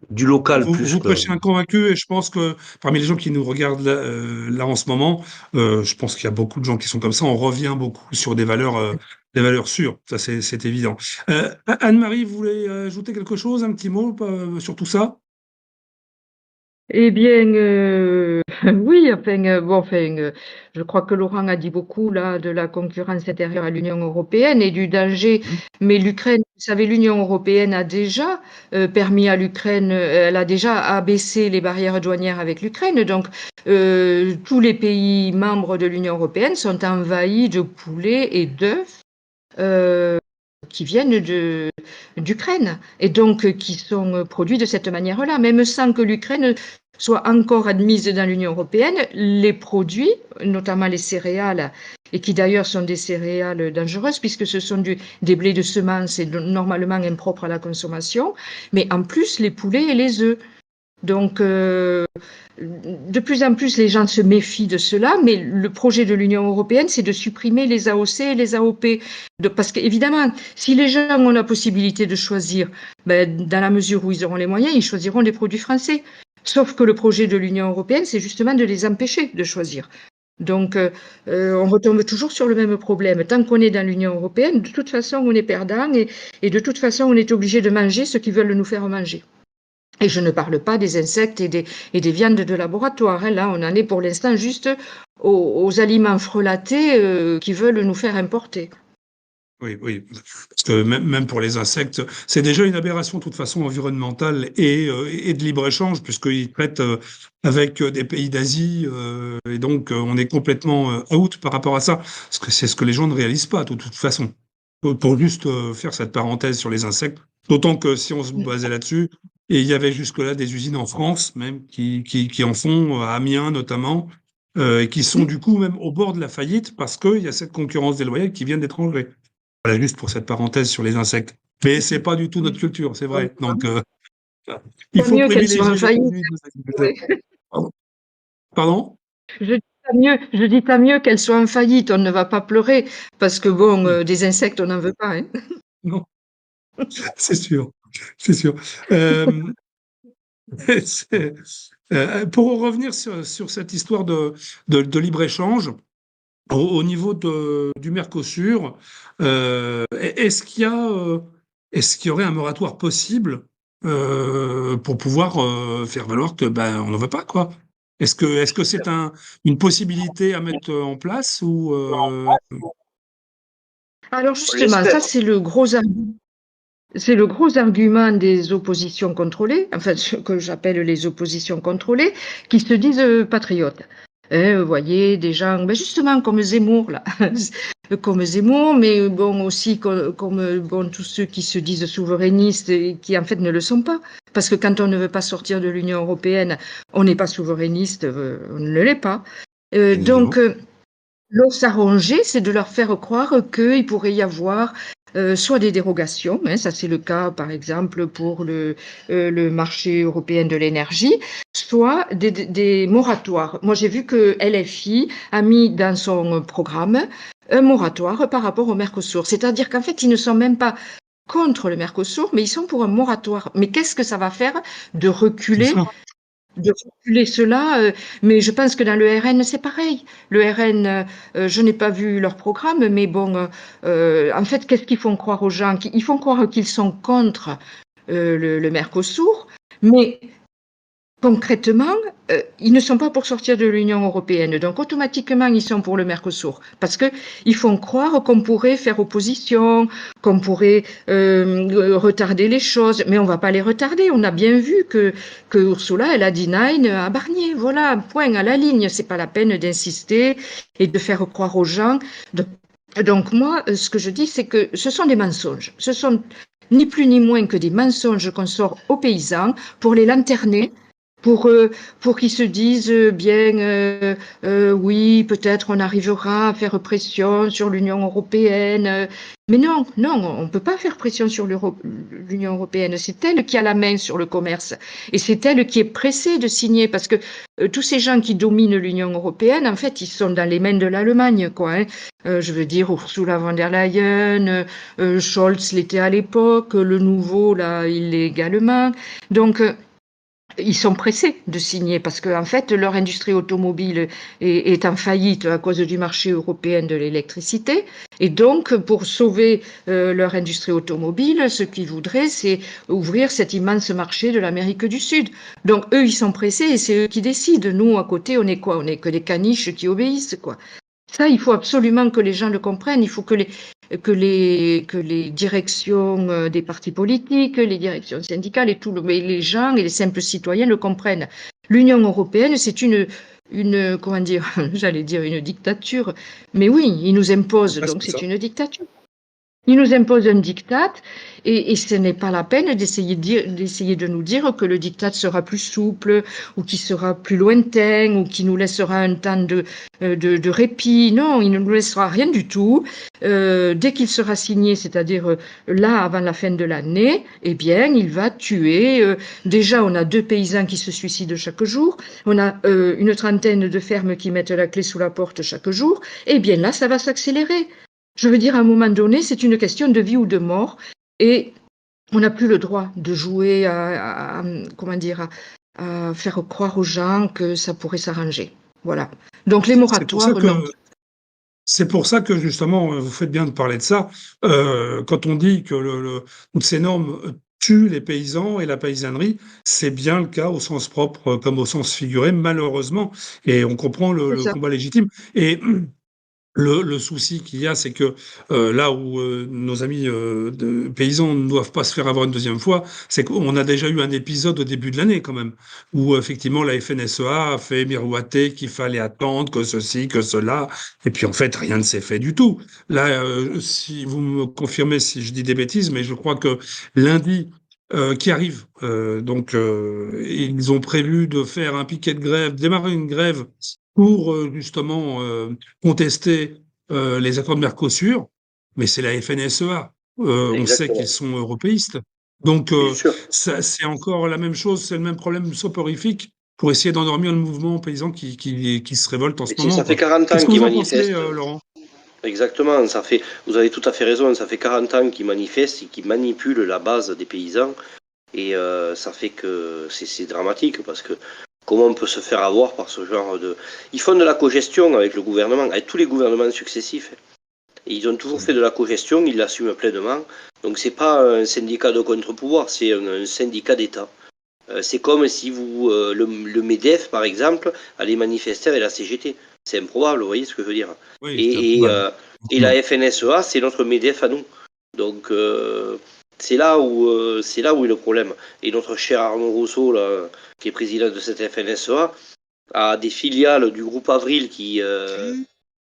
du local plus vous que. prêchez un convaincu et je pense que parmi les gens qui nous regardent là, là en ce moment, je pense qu'il y a beaucoup de gens qui sont comme ça. On revient beaucoup sur des valeurs sûres. Ça, c'est évident. Anne-Marie, vous voulez ajouter quelque chose, un petit mot sur tout ça? Eh bien, oui, enfin, je crois que Laurent a dit beaucoup là de la concurrence intérieure à l'Union européenne et du danger. Mhm. Mais l'Ukraine, vous savez, l'Union européenne a déjà permis à l'Ukraine, elle a déjà abaissé les barrières douanières avec l'Ukraine. Donc, tous les pays membres de l'Union européenne sont envahis de poulets et d'œufs. euh, qui viennent d'Ukraine et donc qui sont produits de cette manière-là. Même sans que l'Ukraine soit encore admise dans l'Union européenne, les produits, notamment les céréales, et qui d'ailleurs sont des céréales dangereuses puisque ce sont des blés de semences et normalement impropres à la consommation, mais en plus les poulets et les œufs. Donc, de plus en plus, les gens se méfient de cela, mais le projet de l'Union européenne, c'est de supprimer les AOC et les AOP. Parce qu'évidemment, si les gens ont la possibilité de choisir, ben, dans la mesure où ils auront les moyens, ils choisiront les produits français. Sauf que le projet de l'Union européenne, c'est justement de les empêcher de choisir. Donc, on retombe toujours sur le même problème. Tant qu'on est dans l'Union européenne, de toute façon, on est perdant et de toute façon, on est obligé de manger ce qu'ils veulent nous faire manger. Et je ne parle pas des insectes et des viandes de laboratoire. Hein. Là, on en est pour l'instant juste aux aliments frelatés qui veulent nous faire importer. Oui, oui. Parce que même pour les insectes, c'est déjà une aberration de toute façon environnementale et de libre-échange, puisqu'ils traitent avec des pays d'Asie, et donc on est complètement out par rapport à ça. Parce que c'est ce que les gens ne réalisent pas, de toute façon. Pour juste faire cette parenthèse sur les insectes, d'autant que si on se basait là-dessus, et il y avait jusque-là des usines en France même qui en font, à Amiens notamment, et qui sont du coup même au bord de la faillite parce qu'il y a cette concurrence déloyale qui vient d'étrangers. Voilà, juste pour cette parenthèse sur les insectes. Mais c'est pas du tout notre culture, c'est vrai. Donc, il Tant faut mieux qu'elles soient privilégier en les faillite. produits de nos agriculteurs. Pardon? Pardon? Je dis tant mieux qu'elles soient en faillite. On ne va pas pleurer parce que bon, Oui. des insectes, on n'en veut pas. Hein. Non, c'est sûr. C'est sûr. Euh, c'est- pour revenir sur cette histoire de libre-échange, au niveau du Mercosur, est-ce qu'il y aurait un moratoire possible pour pouvoir faire valoir que ben on n'en veut pas quoi? Est-ce que c'est une possibilité à mettre en place ou Alors On justement, l'espère. ça c'est le gros argument des oppositions contrôlées, enfin ce que j'appelle les oppositions contrôlées, qui se disent patriotes. Vous voyez, des gens, ben justement comme Zemmour, là, comme Zemmour, mais bon aussi comme bon, tous ceux qui se disent souverainistes et qui en fait ne le sont pas. Parce que quand on ne veut pas sortir de l'Union européenne, on n'est pas souverainiste, on ne l'est pas. Donc, évidemment? l'os à ronger, c'est de leur faire croire qu'il pourrait y avoir soit des dérogations, hein, ça c'est le cas par exemple pour le marché européen de l'énergie, soit des moratoires. Moi j'ai vu que LFI a mis dans son programme un moratoire par rapport au Mercosur. C'est-à-dire qu'en fait, ils ne sont même pas contre le Mercosur, mais ils sont pour un moratoire. Mais qu'est-ce que ça va faire de C'est reculer ça. cela, mais je pense que dans le RN, c'est pareil. Le RN, je n'ai pas vu leur programme, mais bon, en fait, qu'est-ce qu'ils font croire aux gens? Ils font croire qu'ils sont contre le Mercosur, mais concrètement, ils ne sont pas pour sortir de l'Union européenne. Donc automatiquement, ils sont pour le Mercosur. Parce qu'ils font croire qu'on pourrait faire opposition, qu'on pourrait retarder les choses. Mais on ne va pas les retarder. On a bien vu que Ursula, elle a dit Nein à Barnier. Voilà, point à la ligne. C'est pas la peine d'insister et de faire croire aux gens. Donc moi, ce que je dis, c'est que ce sont des mensonges. Ce sont ni plus ni moins que des mensonges qu'on sort aux paysans pour les lanterner, pour, pour qu'ils se disent bien, oui, peut-être on arrivera à faire pression sur l'Union européenne. Mais non, non, on ne peut pas faire pression sur l'Union européenne. C'est elle qui a la main sur le commerce. Et c'est elle qui est pressée de signer. Parce que tous ces gens qui dominent l'Union européenne, en fait, ils sont dans les mains de l'Allemagne, quoi. Hein. Je veux dire, Ursula von der Leyen, Scholz l'était à l'époque, le nouveau, là, il l'est également. Donc, ils sont pressés de signer parce qu'en fait, leur industrie automobile est en faillite à cause du marché européen de l'électricité. Et donc, pour sauver leur industrie automobile, ce qu'ils voudraient, c'est ouvrir cet immense marché de l'Amérique du Sud. Donc, eux, ils sont pressés et c'est eux qui décident. Nous, à côté, on est quoi? On est que des caniches qui obéissent, quoi. Ça, il faut absolument que les gens le comprennent. Il faut que les directions des partis politiques, les directions syndicales et tout, mais les gens et les simples citoyens le comprennent. L'Union européenne, c'est comment dire, j'allais dire une dictature, mais oui, ils nous imposent, Ouais, donc c'est c'est ça. une dictature. Ils nous imposent un diktat et ce n'est pas la peine d'essayer de nous dire que le diktat sera plus souple ou qu'il sera plus lointain ou qu'il nous laissera un temps de répit. Non, il ne nous laissera rien du tout. Dès qu'il sera signé, c'est-à-dire là avant la fin de l'année, eh bien, il va tuer. Déjà, on a 2 paysans qui se suicident chaque jour. On a une trentaine de fermes qui mettent la clé sous la porte chaque jour. Eh bien, là, ça va s'accélérer. Je veux dire, à un moment donné, c'est une question de vie ou de mort, et on n'a plus le droit de jouer comment dire, à faire croire aux gens que ça pourrait s'arranger. Voilà. Donc les C'est pour ça moratoires, non. que c'est pour ça que justement, vous faites bien de parler de ça. Quand on dit que toutes ces normes tuent les paysans et la paysannerie, c'est bien le cas au sens propre comme au sens figuré, malheureusement. Et on comprend C'est le ça. combat légitime. Et le souci qu'il y a, c'est que là où nos amis paysans ne doivent pas se faire avoir une deuxième fois, c'est qu'on a déjà eu un épisode au début de l'année quand même, où effectivement la FNSEA a fait miroiter qu'il fallait attendre, que ceci, que cela, et puis en fait rien ne s'est fait du tout. Là, si vous me confirmez si je dis des bêtises, mais je crois que lundi qui arrive, ils ont prévu de faire un piquet de grève, démarrer une grève pour justement contester les accords de Mercosur, mais c'est la FNSEA. On sait qu'ils Exactement. sont européistes. Donc, Bien sûr. c'est encore la même chose, c'est le même problème soporifique pour essayer d'endormir le mouvement paysan qui se révolte en ce Mais tu sais, moment, ça fait quoi. 40 Qu'est-ce ans que qu'ils vous en pensez, manifestent. Laurent? Exactement, vous avez tout à fait raison, ça fait 40 ans qu'ils manifestent et qu'ils manipulent la base des paysans. Et ça fait que c'est dramatique parce que comment on peut se faire avoir par ce genre de... Ils font de la cogestion avec le gouvernement, avec tous les gouvernements successifs. Et ils ont toujours fait de la cogestion, ils l'assument pleinement. Donc c'est pas un syndicat de contre-pouvoir, c'est un syndicat d'État. C'est comme si le MEDEF, par exemple, allait manifester avec la CGT. C'est improbable, vous voyez ce que je veux dire. Oui, c'est Et, et, improbable. euh, et la FNSEA, c'est notre MEDEF à nous. Donc c'est là où est le problème. Et notre cher Arnaud Rousseau, là, qui est président de cette FNSEA, a des filiales du groupe Avril qui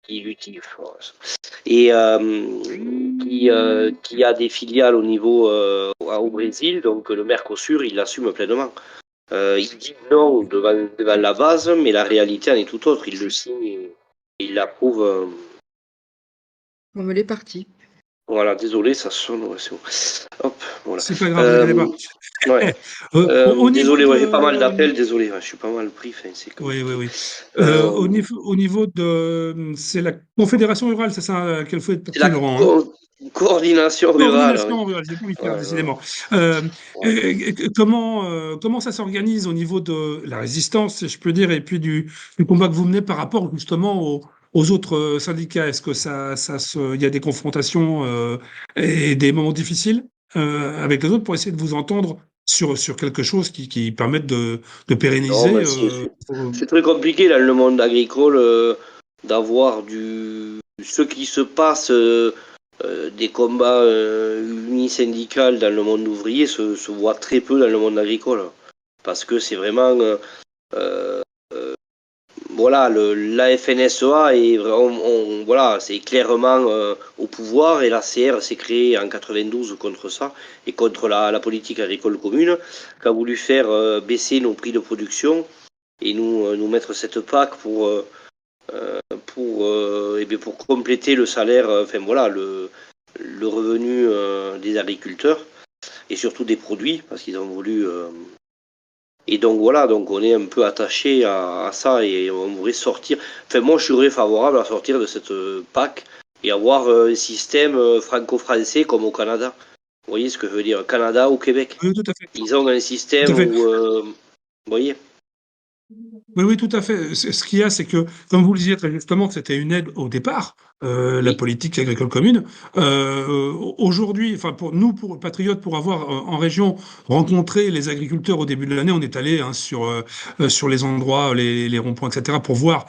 l'utilisent. Et qui a des filiales au niveau au Brésil, donc le Mercosur, il l'assume pleinement. Il dit non devant la base, mais la réalité en est tout autre. Il le signe il approuve. On me l'est parti. Voilà, désolé, ça sonne. Ouais, c'est bon. Hop, voilà. C'est pas grave, ne regardez pas. Ouais. Au niveau Désolé, j'ai pas mal de... d'appels, désolé, je suis pas mal pris, c'est Oui, oui, compliqué. oui. Au niveau de... C'est la Confédération rurale, c'est ça qu'elle faut être pour C'est qui, la Laurent, hein? coordination rurale, oui. Coordination rurale, j'ai pas envie de faire, Ouais, décidément. Euh, ouais. comment ça s'organise au niveau de la résistance, si je peux dire, et puis du combat que vous menez par rapport justement aux autres syndicats? Est-ce que il y a des confrontations et des moments difficiles avec les autres pour essayer de vous entendre sur quelque chose qui permette de Non, pérenniser mais c'est très compliqué dans le monde agricole d'avoir ce qui se passe des combats unisyndicaux dans le monde ouvrier se voit très peu dans le monde agricole. Parce que c'est vraiment euh, voilà, la FNSEA est vraiment, voilà, c'est clairement au pouvoir et la CR s'est créée en 92 contre ça et contre la politique agricole commune qui a voulu faire baisser nos prix de production et nous mettre cette PAC pour compléter le salaire, enfin voilà, le revenu des agriculteurs et surtout des produits parce qu'ils ont voulu et donc voilà, donc on est un peu attaché à ça et on voudrait sortir. Enfin, moi, je serais favorable à sortir de cette PAC et avoir un système franco-français comme au Canada. Vous voyez ce que je veux dire? Canada ou Québec. Oui, tout à fait. Ils ont un Tout système à fait. où, vous voyez? Oui, oui, tout à fait. Ce qu'il y a, c'est que, comme vous le disiez très justement, que c'était une aide au départ, la Oui, politique agricole commune. Aujourd'hui, enfin pour nous, pour Patriotes, pour avoir en région rencontré les agriculteurs au début de l'année, on est allé sur les endroits, les ronds-points, etc., pour voir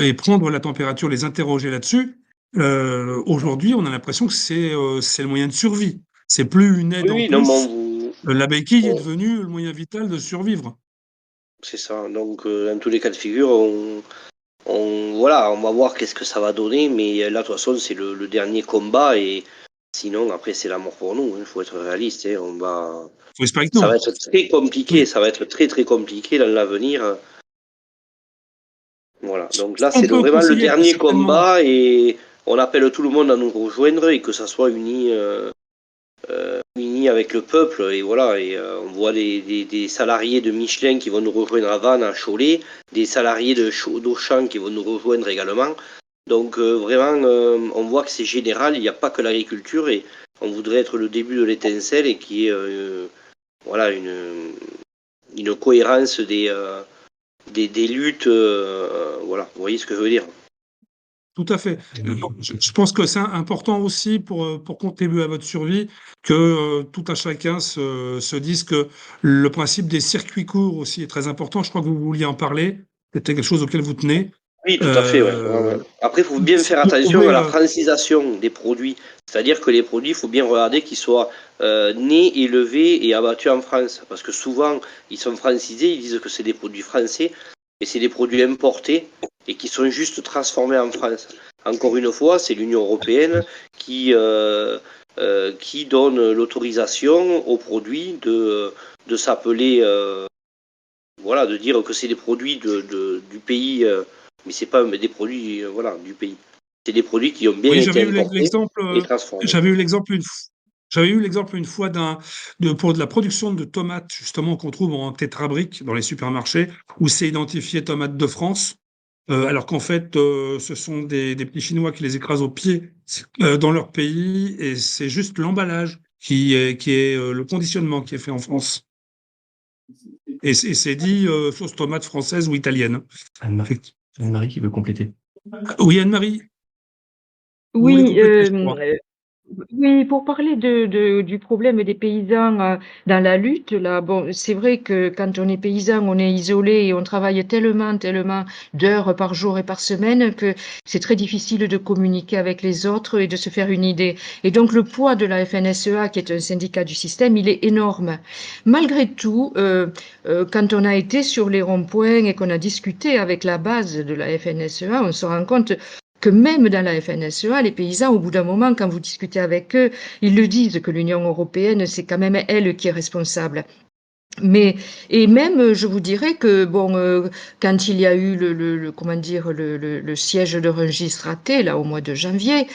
et prendre la température, les interroger là-dessus. Aujourd'hui, on a l'impression que c'est le moyen de survie. C'est plus une aide oui, en oui, non, mais plus. La béquille est on- devenue le moyen vital de survivre. c'est ça. Donc, dans tous les cas de figure, voilà, on va voir qu'est-ce que ça va donner, mais là, de toute façon, c'est le dernier combat et sinon, après, c'est la mort pour nous. Il faut être réaliste. Faut espérer que Ça va non. être très compliqué, ça va être très très compliqué dans l'avenir. Voilà, donc là, On c'est peut vraiment le conseiller dernier certainement. combat et on appelle tout le monde à nous rejoindre et que ça soit uni avec le peuple. Et voilà, et on voit des salariés de Michelin qui vont nous rejoindre à Vannes, à Cholet, des salariés d'Auchan qui vont nous rejoindre également. Donc vraiment, on voit que c'est général, il n'y a pas que l'agriculture et on voudrait être le début de l'étincelle et qui est voilà une cohérence des luttes. Voilà, vous voyez ce que je veux dire. Tout à fait. Je pense que c'est important aussi pour contribuer à votre survie que tout à chacun se dise que le principe des circuits courts aussi est très important. Je crois que vous vouliez en parler. C'était quelque chose auquel vous tenez. Oui, tout à fait, ouais. Ouais, ouais. Euh, Après, il faut bien faire pour attention trouver, à la francisation des produits. C'est-à-dire que les produits, il faut bien regarder qu'ils soient nés, élevés et abattus en France. Parce que souvent, ils sont francisés, ils disent que c'est des produits français, mais c'est des produits importés et qui sont juste transformés en France. Encore une fois, c'est l'Union européenne qui donne l'autorisation aux produits de s'appeler voilà, de dire que c'est des produits du pays, mais c'est pas des produits voilà, du pays. C'est des produits qui ont bien oui, été importés et transformés. j'avais eu l'exemple une fois pour de la production de tomates, justement, qu'on trouve en tétrabrique dans les supermarchés, où c'est identifié tomates de France. Alors qu'en fait, ce sont des petits Chinois qui les écrasent au pied dans leur pays, et c'est juste l'emballage qui est le conditionnement qui est fait en France. Et c'est dit sauce tomate française ou italienne. Anne-Marie, Anne-Marie qui veut compléter. Oui, Anne-Marie, vous voulez Oui, compléter, je crois. oui, pour parler du problème des paysans dans la lutte, là, bon, c'est vrai que quand on est paysan, on est isolé et on travaille tellement, tellement d'heures par jour et par semaine que c'est très difficile de communiquer avec les autres et de se faire une idée. Et donc le poids de la FNSEA, qui est un syndicat du système, il est énorme. Malgré tout, quand on a été sur les ronds-points et qu'on a discuté avec la base de la FNSEA, on se rend compte que même dans la FNSEA, les paysans, au bout d'un moment, quand vous discutez avec eux, ils le disent que l'Union européenne, c'est quand même elle qui est responsable. Mais et même, je vous dirais que bon, quand il y a eu comment dire? Le siège de Rungis raté, là, au mois de janvier,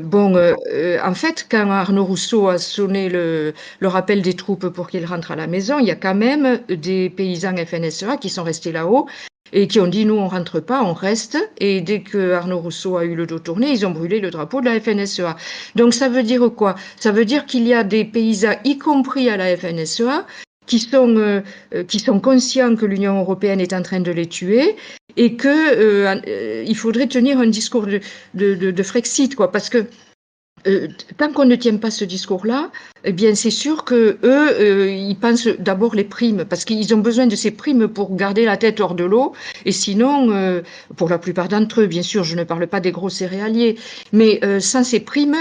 bon, en fait, quand Arnaud Rousseau a sonné le rappel des troupes pour qu'ils rentrent à la maison, il y a quand même des paysans FNSEA qui sont restés là-haut et qui ont dit: «Nous, on rentre pas, on reste», et dès que Arnaud Rousseau a eu le dos tourné, ils ont brûlé le drapeau de la FNSEA. Donc ça veut dire quoi? Ça veut dire qu'il y a des paysans, y compris à la FNSEA, qui sont conscients que l'Union européenne est en train de les tuer et que il faudrait tenir un discours de Frexit, quoi, parce que tant qu'on ne tient pas ce discours-là, eh bien, c'est sûr que eux, ils pensent d'abord les primes, parce qu'ils ont besoin de ces primes pour garder la tête hors de l'eau. Et sinon, pour la plupart d'entre eux, bien sûr, je ne parle pas des gros céréaliers, mais sans ces primes,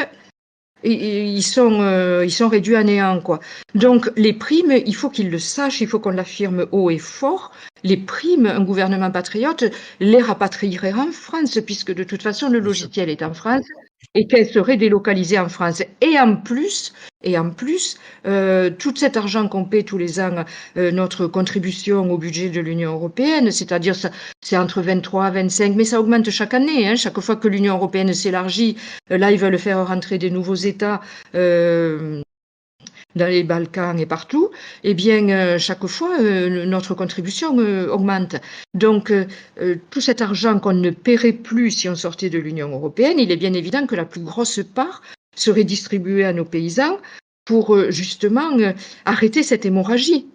ils sont réduits à néant, quoi. Donc les primes, il faut qu'ils le sachent, il faut qu'on l'affirme haut et fort. Les primes, un gouvernement patriote les rapatrierait en France, puisque de toute façon le Bien sûr. logiciel est en France et qu'elle serait délocalisée en France. Et en plus, tout cet argent qu'on paie tous les ans, notre contribution au budget de l'Union européenne, c'est-à-dire ça, c'est entre 23 et 25, mais ça augmente chaque année, hein, chaque fois que l'Union européenne s'élargit. Là, ils veulent faire rentrer des nouveaux États dans les Balkans et partout. Eh bien, chaque fois, notre contribution augmente. Donc, tout cet argent qu'on ne paierait plus si on sortait de l'Union européenne, il est bien évident que la plus grosse part serait distribuée à nos paysans pour justement arrêter cette hémorragie.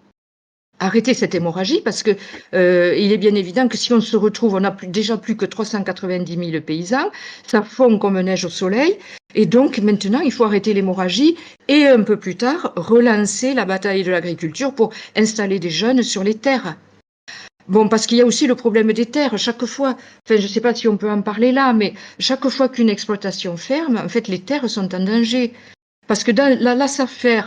Arrêter cette hémorragie, parce que il est bien évident que si on se retrouve, on a déjà plus que 390 000 paysans, ça fond comme neige au soleil, et donc maintenant il faut arrêter l'hémorragie et un peu plus tard relancer la bataille de l'agriculture pour installer des jeunes sur les terres. Bon, parce qu'il y a aussi le problème des terres. Chaque fois, enfin, je ne sais pas si on peut en parler là, mais chaque fois qu'une exploitation ferme, en fait, les terres sont en danger. Parce que dans la SAFER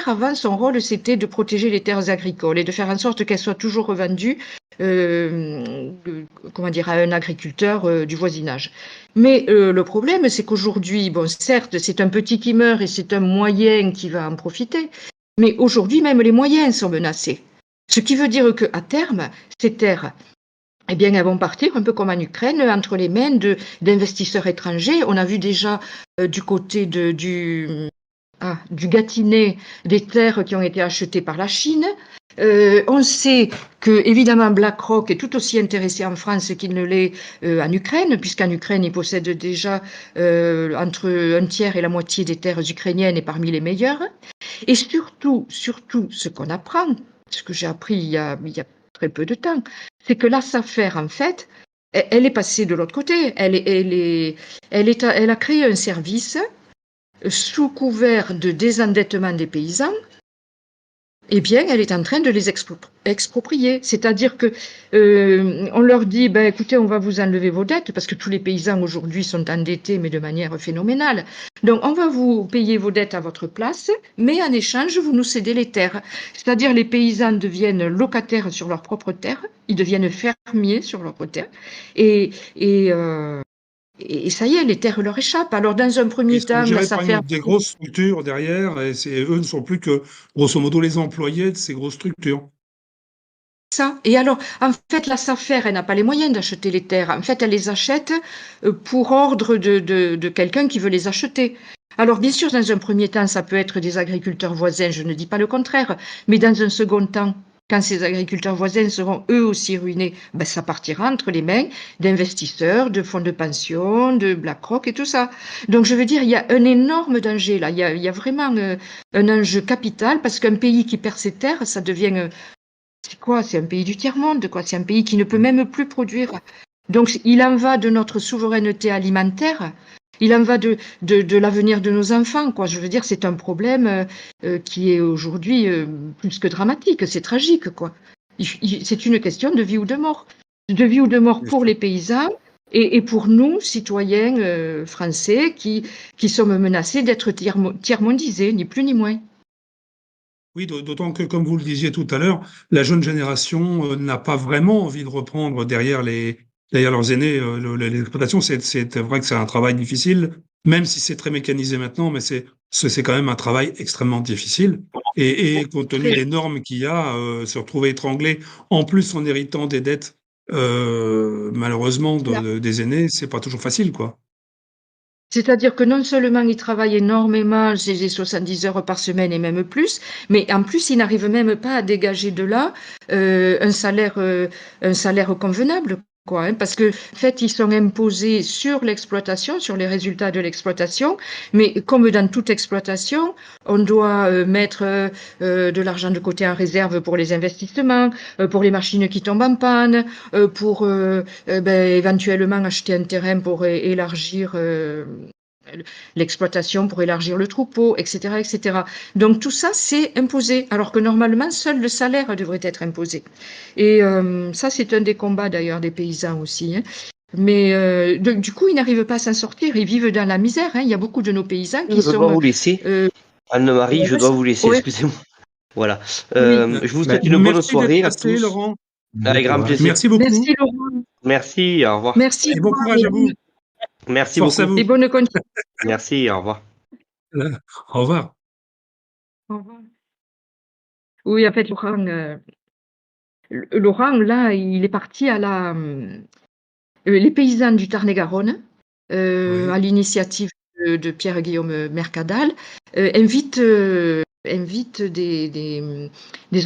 avant, son rôle, c'était de protéger les terres agricoles et de faire en sorte qu'elles soient toujours revendues, comment dire, à un agriculteur du voisinage. Mais le problème, c'est qu'aujourd'hui, bon, certes, c'est un petit qui meurt et c'est un moyen qui va en profiter, mais aujourd'hui, même les moyens sont menacés. Ce qui veut dire qu'à terme, ces terres, eh bien, elles vont partir un peu comme en Ukraine, entre les mains d'investisseurs étrangers. On a vu déjà du côté du Gâtinais des terres qui ont été achetées par la Chine. On sait que, évidemment, BlackRock est tout aussi intéressé en France qu'il ne l'est en Ukraine, puisqu'en Ukraine, il possède déjà entre un tiers et la moitié des terres ukrainiennes et parmi les meilleures. Et surtout, ce qu'on apprend, ce que j'ai appris il y a très peu de temps, c'est que la SAFER, en fait, elle est passée de l'autre côté. Elle a créé un service sous couvert de désendettement des paysans. Eh bien, elle est en train de les exproprier. C'est-à-dire que on leur dit, ben, écoutez, on va vous enlever vos dettes, parce que tous les paysans aujourd'hui sont endettés, mais de manière phénoménale. Donc, on va vous payer vos dettes à votre place, mais en échange, vous nous cédez les terres. C'est-à-dire, les paysans deviennent locataires sur leurs propres terres, ils deviennent fermiers sur leurs propres terres, et ça y est, les terres leur échappent. Alors, dans un premier Ils sont temps, gérés ça par fait des grosses structures derrière, et eux ne sont plus que, grosso modo, les employés de ces grosses structures. ça. Et alors, en fait, la SAFER, elle n'a pas les moyens d'acheter les terres. En fait, elle les achète pour ordre de quelqu'un qui veut les acheter. Alors, bien sûr, dans un premier temps, ça peut être des agriculteurs voisins, je ne dis pas le contraire, mais dans un second temps, quand ces agriculteurs voisins seront eux aussi ruinés, ben, ça partira entre les mains d'investisseurs, de fonds de pension, de BlackRock et tout ça. Donc, je veux dire, il y a un énorme danger là. Il y a vraiment un enjeu capital, parce qu'un pays qui perd ses terres, ça devient c'est quoi? C'est un pays du tiers-monde, quoi. C'est un pays qui ne peut même plus produire. Donc, il en va de notre souveraineté alimentaire. Il en va de l'avenir de nos enfants, quoi. Je veux dire, c'est un problème qui est aujourd'hui plus que dramatique. C'est tragique, quoi. C'est une question de vie ou de mort. De vie ou de mort Bien pour sûr. les paysans et pour nous, citoyens français, qui sommes menacés d'être tiers-mondisés, ni plus ni moins. Oui, d'autant que, comme vous le disiez tout à l'heure, la jeune génération n'a pas vraiment envie de reprendre derrière leurs aînés l'exploitation. C'est vrai que c'est un travail difficile, même si c'est très mécanisé maintenant, mais c'est quand même un travail extrêmement difficile. Et compte tenu des normes qu'il y a, se retrouver étranglé, en plus en héritant des dettes, malheureusement, des aînés, c'est pas toujours facile, quoi. C'est-à-dire que non seulement il travaille énormément, c'est 70 heures par semaine et même plus, mais en plus, il n'arrive même pas à dégager de là un salaire convenable, quoi, hein, parce que, en fait, ils sont imposés sur l'exploitation, sur les résultats de l'exploitation, mais comme dans toute exploitation, on doit mettre de l'argent de côté en réserve pour les investissements, pour les machines qui tombent en panne, pour éventuellement acheter un terrain pour élargir l'exploitation, pour élargir le troupeau, etc., etc. Donc tout ça, c'est imposé, alors que normalement, seul le salaire devrait être imposé. Et ça, c'est un des combats d'ailleurs des paysans aussi, hein. Mais du coup, ils n'arrivent pas à s'en sortir, ils vivent dans la misère, hein. Il y a beaucoup de nos paysans Je qui dois sont... vous laisser. Anne-Marie, je dois vous laisser, Ouais, excusez-moi. Voilà. oui. Je vous Bah, souhaite une bonne merci d'être soirée à passé, tous. Laurent. Bon Avec grand courage. plaisir. Merci beaucoup. Merci Laurent. Merci, au revoir. Merci Et bon Laurent. courage à vous. Merci Force à beaucoup. Et vous. bonne continuation. Merci, au revoir. Au revoir. Au revoir. Oui, en fait, Laurent, là, il est parti à les paysans du Tarn-et-Garonne, Oui. à l'initiative de Pierre-Guillaume Mercadal, invite des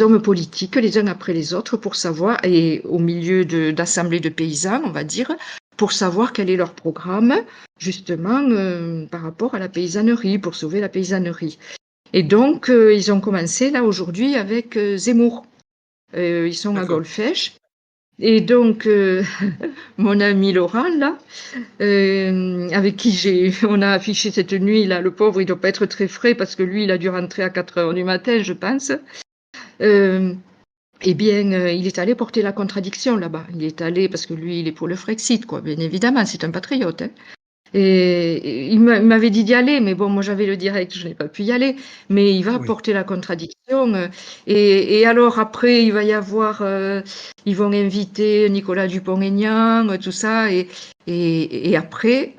hommes politiques les uns après les autres pour savoir, et au milieu d'assemblées de paysans, on va dire, pour savoir quel est leur programme, justement, par rapport à la paysannerie, pour sauver la paysannerie. Et donc, ils ont commencé, là, aujourd'hui, avec Zemmour. Ils sont à D'accord. Golfech. Et donc, mon ami Laurent, là, avec qui on a affiché cette nuit, là, le pauvre, il doit pas être très frais parce que lui, il a dû rentrer à 4 heures du matin, je pense. Euh, eh bien, il est allé porter la contradiction là-bas. Il est allé, parce que lui, il est pour le Frexit, quoi, bien évidemment, c'est un patriote, hein. Et il m'avait dit d'y aller, mais bon, moi j'avais le direct, je n'ai pas pu y aller. Mais il va Oui. porter la contradiction. Et alors après, il va y avoir, ils vont inviter Nicolas Dupont-Aignan, tout ça. Et après,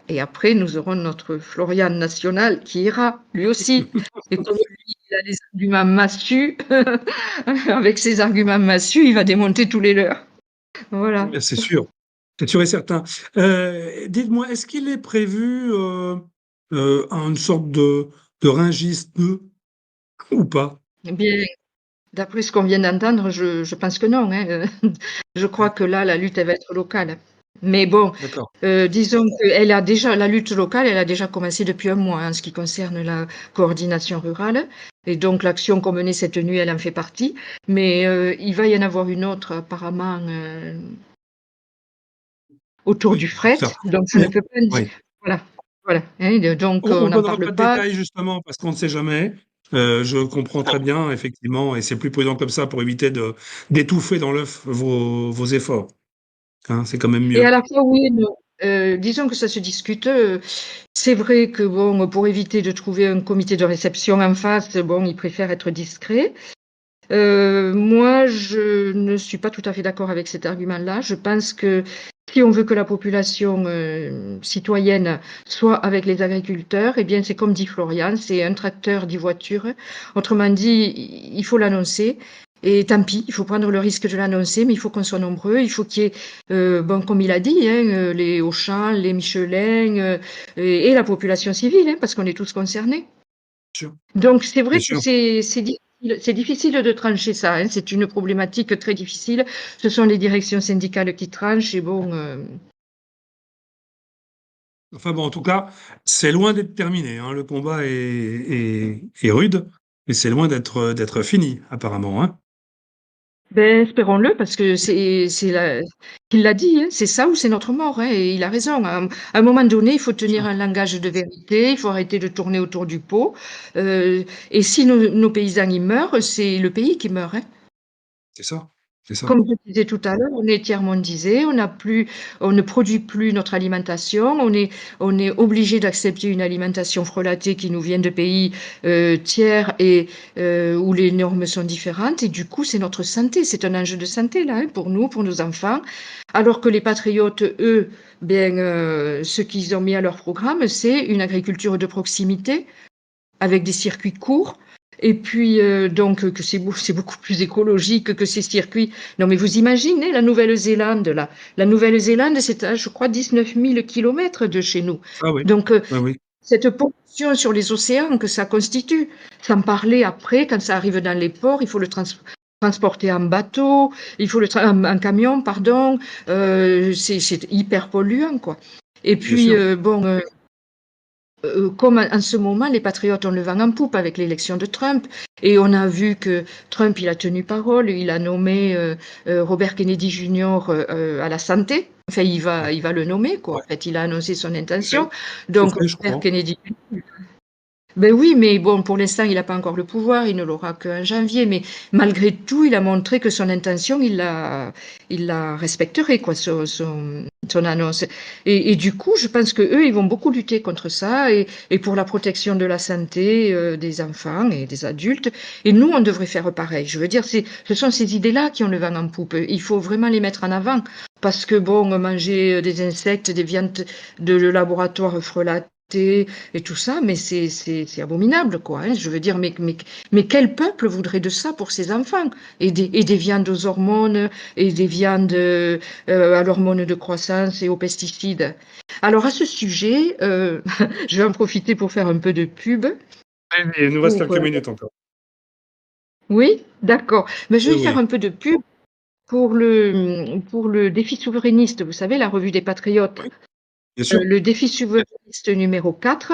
nous aurons notre Florian National qui ira, lui aussi. Et comme lui, il a des arguments massus, avec ses arguments massus, il va démonter tous les leurs. Voilà. C'est sûr. C'est sûr et certain. Dites-moi, est-ce qu'il est prévu une sorte de Rungis 2 ou pas? Eh bien, d'après ce qu'on vient d'entendre, je pense que non, hein. Je crois que là, la lutte, elle va être locale. Mais bon, D'accord. disons que la lutte locale, elle a déjà commencé depuis un mois en ce qui concerne la coordination rurale. Et donc, l'action qu'on menait cette nuit, elle en fait partie. Mais il va y en avoir une autre, apparemment, autour du Oui, fret. ça. Donc, je ne Mais peux pas dire. oui. Voilà. Voilà. Hein, donc, On on ne n'en donnera parle pas de pas. détails justement parce qu'on ne sait jamais. Je comprends très bien, effectivement, et c'est plus prudent comme ça pour éviter d'étouffer dans l'œuf vos efforts. Hein, c'est quand même Et à mieux. la fois, oui et non. Disons que ça se discute. C'est vrai que bon, pour éviter de trouver un comité de réception en face, bon, ils préfèrent être discrets. Moi, je ne suis pas tout à fait d'accord avec cet argument-là. Je pense que si on veut que la population citoyenne soit avec les agriculteurs, eh bien, c'est comme dit Florian, c'est un tracteur, 10 voitures. Autrement dit, il faut l'annoncer. Et tant pis, il faut prendre le risque de l'annoncer, mais il faut qu'on soit nombreux. Il faut qu'il y ait, bon, comme il a dit, hein, les Auchan, les Michelin et la population civile, hein, parce qu'on est tous concernés. Sûr, Donc c'est bien vrai que sûr. c'est difficile de trancher ça, hein. C'est une problématique très difficile. Ce sont les directions syndicales qui tranchent et bon, Enfin bon, en tout cas, c'est loin d'être terminé, hein. Le combat est rude, mais c'est loin d'être fini, apparemment, hein. espérons-le parce que il l'a dit, hein, c'est ça ou c'est notre mort, hein, et il a raison. À un moment donné, il faut tenir Sûr. un langage de vérité, il faut arrêter de tourner autour du pot. Et si nos paysans y meurent, c'est le pays qui meurt, hein. C'est ça, c'est ça. Comme je disais tout à l'heure, on est tiers-mondisé, on ne produit plus notre alimentation, on est obligé d'accepter une alimentation frelatée qui nous vient de pays tiers et où les normes sont différentes. Et du coup, c'est notre santé, c'est un enjeu de santé là, hein, pour nous, pour nos enfants. Alors que les patriotes, eux, bien, ce qu'ils ont mis à leur programme, c'est une agriculture de proximité avec des circuits courts. Et puis, donc, que c'est beaucoup plus écologique que ces circuits. Non, mais vous imaginez la Nouvelle-Zélande, là. La Nouvelle-Zélande, c'est à, je crois, 19 000 kilomètres de chez nous. Ah oui, Donc, ah oui, cette pollution sur les océans que ça constitue, sans parler après, quand ça arrive dans les ports, il faut le transporter en bateau, il faut en camion, pardon. C'est hyper polluant, quoi. Et bien puis, sûr. comme en ce moment, les patriotes ont le vent en poupe avec l'élection de Trump, et on a vu que Trump, il a tenu parole, il a nommé Robert Kennedy Jr. À la santé. Enfin, il va le nommer, quoi. Ouais. En fait, il a annoncé son C'est intention. fait, Donc, c'est fait, je Robert crois. Kennedy. Ben oui, mais bon, pour l'instant, il n'a pas encore le pouvoir, il ne l'aura qu'en janvier, mais malgré tout, il a montré que son intention, il la respecterait, quoi, son annonce. Et du coup, je pense que eux, ils vont beaucoup lutter contre ça et pour la protection de la santé des enfants et des adultes. Et nous, on devrait faire pareil. Je veux dire, ce sont ces idées-là qui ont le vent en poupe. Il faut vraiment les mettre en avant parce que bon, manger des insectes, des viandes de laboratoire frelatées, et tout ça, mais c'est abominable, quoi. Hein. Je veux dire, mais quel peuple voudrait de ça pour ses enfants? Et des viandes aux hormones, et des viandes à l'hormone de croissance et aux pesticides. Alors, à ce sujet, je vais en profiter pour faire un peu de pub. Et il nous reste Pour, quelques minutes encore. oui, d'accord. Mais je Oui, vais faire oui, un peu de pub pour le défi souverainiste. Vous savez, la revue des Patriotes. oui, bien sûr. Le défi souverainiste numéro 4.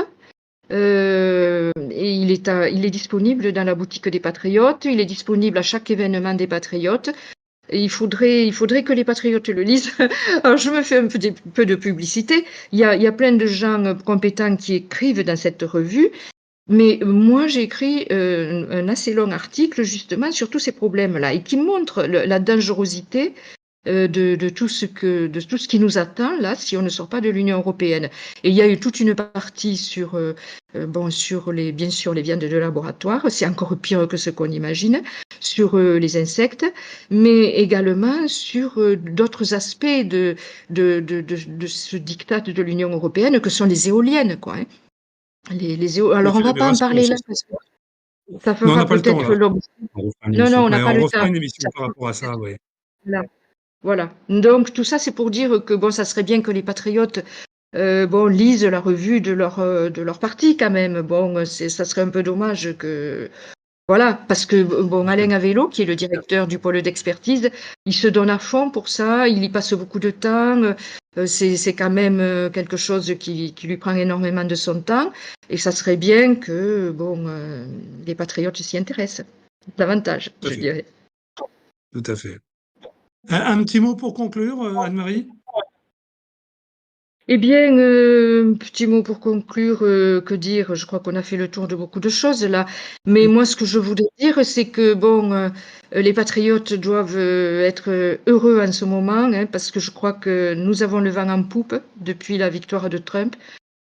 Et il est disponible dans la boutique des Patriotes, il est disponible à chaque événement des Patriotes. Et il faudrait que les Patriotes le lisent. Alors, je me fais un peu de publicité. Il y a plein de gens compétents qui écrivent dans cette revue, mais moi, j'ai écrit un assez long article justement sur tous ces problèmes-là et qui montre la dangerosité de tout ce qui nous attend là si on ne sort pas de l'Union européenne. Et il y a eu toute une partie sur bien sûr les viandes de laboratoire, c'est encore pire que ce qu'on imagine, sur les insectes, mais également sur d'autres aspects de ce diktat de l'Union européenne que sont les éoliennes, quoi. Hein. Tout à Alors on fait, va mais pas en rassurons, parler là parce que ça mais on fera n'a pas le temps peut-être là. l'objet. On refera une Non, non, émission. on n'a Ouais, pas on le refera temps. une émission par rapport à ça, oui. Là. Voilà. Donc tout ça, c'est pour dire que bon, ça serait bien que les patriotes lisent la revue de leur parti quand même. Bon, ça serait un peu dommage que voilà, parce que bon, Alain Avello, qui est le directeur du pôle d'expertise, il se donne à fond pour ça, il y passe beaucoup de temps. C'est quand même quelque chose qui lui prend énormément de son temps, et ça serait bien que bon, les patriotes s'y intéressent davantage, Tout à je fait, dirais. tout à fait. Un petit mot pour conclure, Anne-Marie? Eh bien, petit mot pour conclure, que dire? Je crois qu'on a fait le tour de beaucoup de choses là. Mais moi, ce que je voudrais dire, c'est que bon, les patriotes doivent être heureux en ce moment, hein, parce que je crois que nous avons le vent en poupe depuis la victoire de Trump.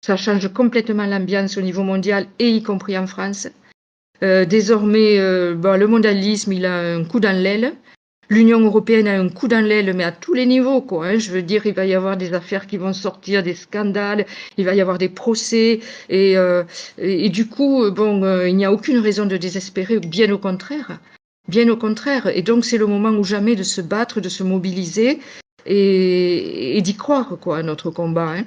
Ça change complètement l'ambiance au niveau mondial et y compris en France. Désormais, le mondialisme, il a un coup dans l'aile. L'Union européenne a un coup dans l'aile, mais à tous les niveaux, quoi. Hein. Je veux dire, il va y avoir des affaires qui vont sortir, des scandales, il va y avoir des procès, et du coup, il n'y a aucune raison de désespérer, bien au contraire, bien au contraire. Et donc, c'est le moment ou jamais de se battre, de se mobiliser et d'y croire, quoi, à notre combat. Hein.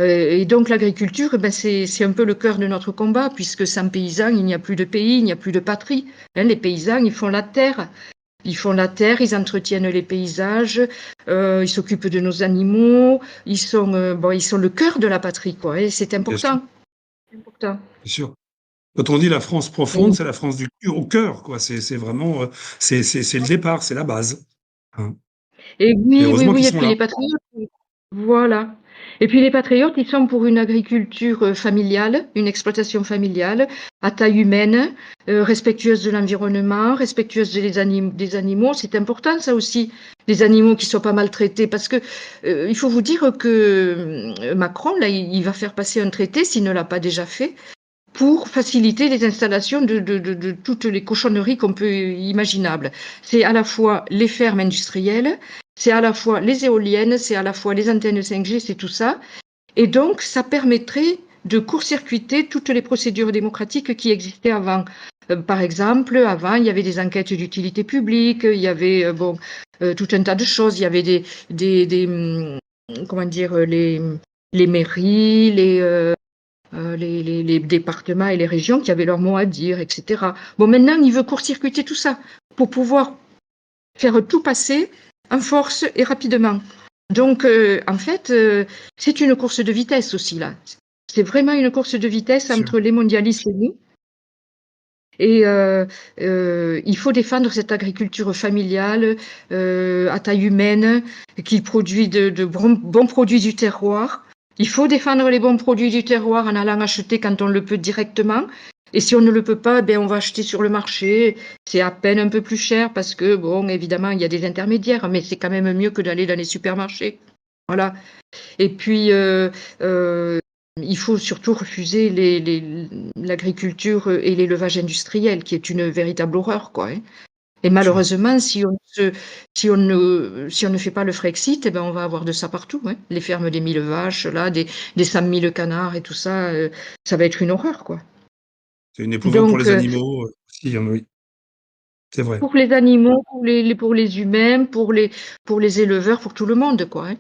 Et donc l'agriculture, c'est un peu le cœur de notre combat, puisque sans paysans, il n'y a plus de pays, il n'y a plus de patrie. Hein, les paysans, ils font la terre. Ils font la terre, ils entretiennent les paysages, ils s'occupent de nos animaux, ils sont le cœur de la patrie, quoi. Et c'est Bien sûr, important, c'est important. bien sûr. Quand on dit la France profonde, c'est la France au cœur, quoi. C'est vraiment, c'est le départ, c'est la base. Hein. Et Et oui, oui, heureusement oui. qu'ils Et sont puis là. les patriotes, voilà. Et puis les patriotes, ils sont pour une agriculture familiale, une exploitation familiale, à taille humaine, respectueuse de l'environnement, respectueuse des animaux. C'est important, ça aussi, des animaux qui soient pas maltraités, parce que il faut vous dire que Macron, là, il va faire passer un traité, s'il ne l'a pas déjà fait, pour faciliter les installations de toutes les cochonneries qu'on peut imaginables. C'est à la fois les fermes industrielles, c'est à la fois les éoliennes, c'est à la fois les antennes 5G, c'est tout ça. Et donc, ça permettrait de court-circuiter toutes les procédures démocratiques qui existaient avant. Par exemple, avant, il y avait des enquêtes d'utilité publique, il y avait tout un tas de choses. Il y avait comment dire, les mairies, les départements et les régions qui avaient leur mot à dire, etc. Bon, maintenant, il veut court-circuiter tout ça pour pouvoir faire tout passer en force et rapidement. Donc, en fait, c'est une course de vitesse aussi, là. C'est vraiment une course de vitesse entre les mondialistes et nous. Et il faut défendre cette agriculture familiale à taille humaine qui produit de bons produits du terroir. Il faut défendre les bons produits du terroir en allant acheter quand on le peut directement. Et si on ne le peut pas, ben on va acheter sur le marché. C'est à peine un peu plus cher parce que, bon, évidemment, il y a des intermédiaires, mais c'est quand même mieux que d'aller dans les supermarchés. Voilà. Et puis, il faut surtout refuser l'agriculture et l'élevage industriel, qui est une véritable horreur, quoi. Hein. Et malheureusement, si on ne fait pas le Frexit, eh ben on va avoir de ça partout. Hein. Les fermes des 1000 vaches, là, des 100 000 canards et tout ça, ça va être une horreur, quoi. C'est une épouvante pour les animaux aussi, oui. C'est vrai. Pour les animaux, pour les humains, pour les éleveurs, pour tout le monde, quoi. Hein.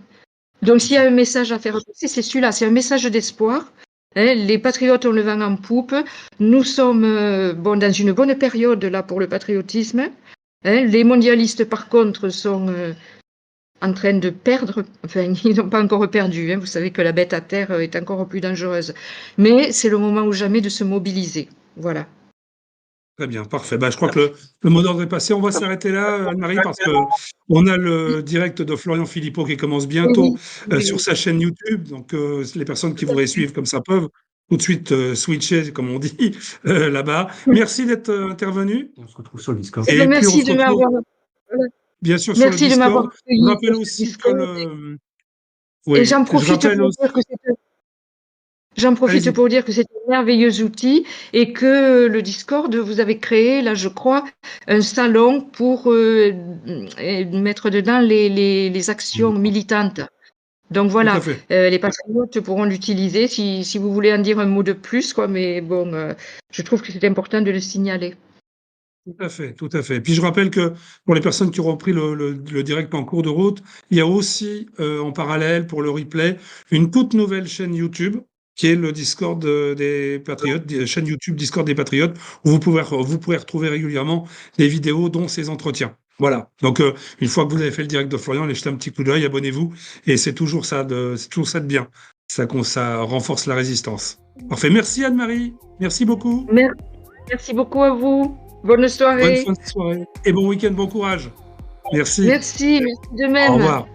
Donc, s'il y a un message à faire passer, c'est celui-là. C'est un message d'espoir. Hein. Les patriotes ont le vent en poupe. Nous sommes dans une bonne période là pour le patriotisme. Hein. Les mondialistes, par contre, sont en train de perdre. Enfin, ils n'ont pas encore perdu. Hein. Vous savez que la bête à terre est encore plus dangereuse. Mais c'est le moment ou jamais de se mobiliser. Voilà. Très bien, parfait. Je crois que le mot d'ordre est passé. On va s'arrêter là, Anne-Marie, parce qu'on a le direct de Florian Philippot qui commence bientôt sur sa chaîne YouTube. Donc, les personnes qui voudraient suivre comme ça peuvent tout de suite switcher, comme on dit, là-bas. Merci d'être intervenu. On se retrouve sur le Discord. Et merci de m'avoir. Bien sûr, merci sur le de m'avoir Discord. Je rappelle aussi que le... Oui, et j'en profite pour dire que c'est... J'en profite pour dire que c'est un merveilleux outil et que le Discord, vous avez créé, là, je crois, un salon pour mettre dedans les actions militantes. Donc voilà, les patriotes pourront l'utiliser si vous voulez en dire un mot de plus, quoi. Mais bon, je trouve que c'est important de le signaler. Tout à fait, tout à fait. Puis je rappelle que pour les personnes qui auront pris le direct en cours de route, il y a aussi en parallèle pour le replay une toute nouvelle chaîne YouTube qui est le Discord des Patriotes, chaîne YouTube Discord des Patriotes, où vous pourrez retrouver régulièrement des vidéos, dont ces entretiens. Voilà. Donc, une fois que vous avez fait le direct de Florian, allez jeter un petit coup d'œil, abonnez-vous, et c'est toujours ça de bien. Ça renforce la résistance. Parfait. Merci Anne-Marie. Merci beaucoup. Merci beaucoup à vous. Bonne soirée. Bonne fin de soirée. Et bon week-end, bon courage. Merci. Merci de même. Au revoir.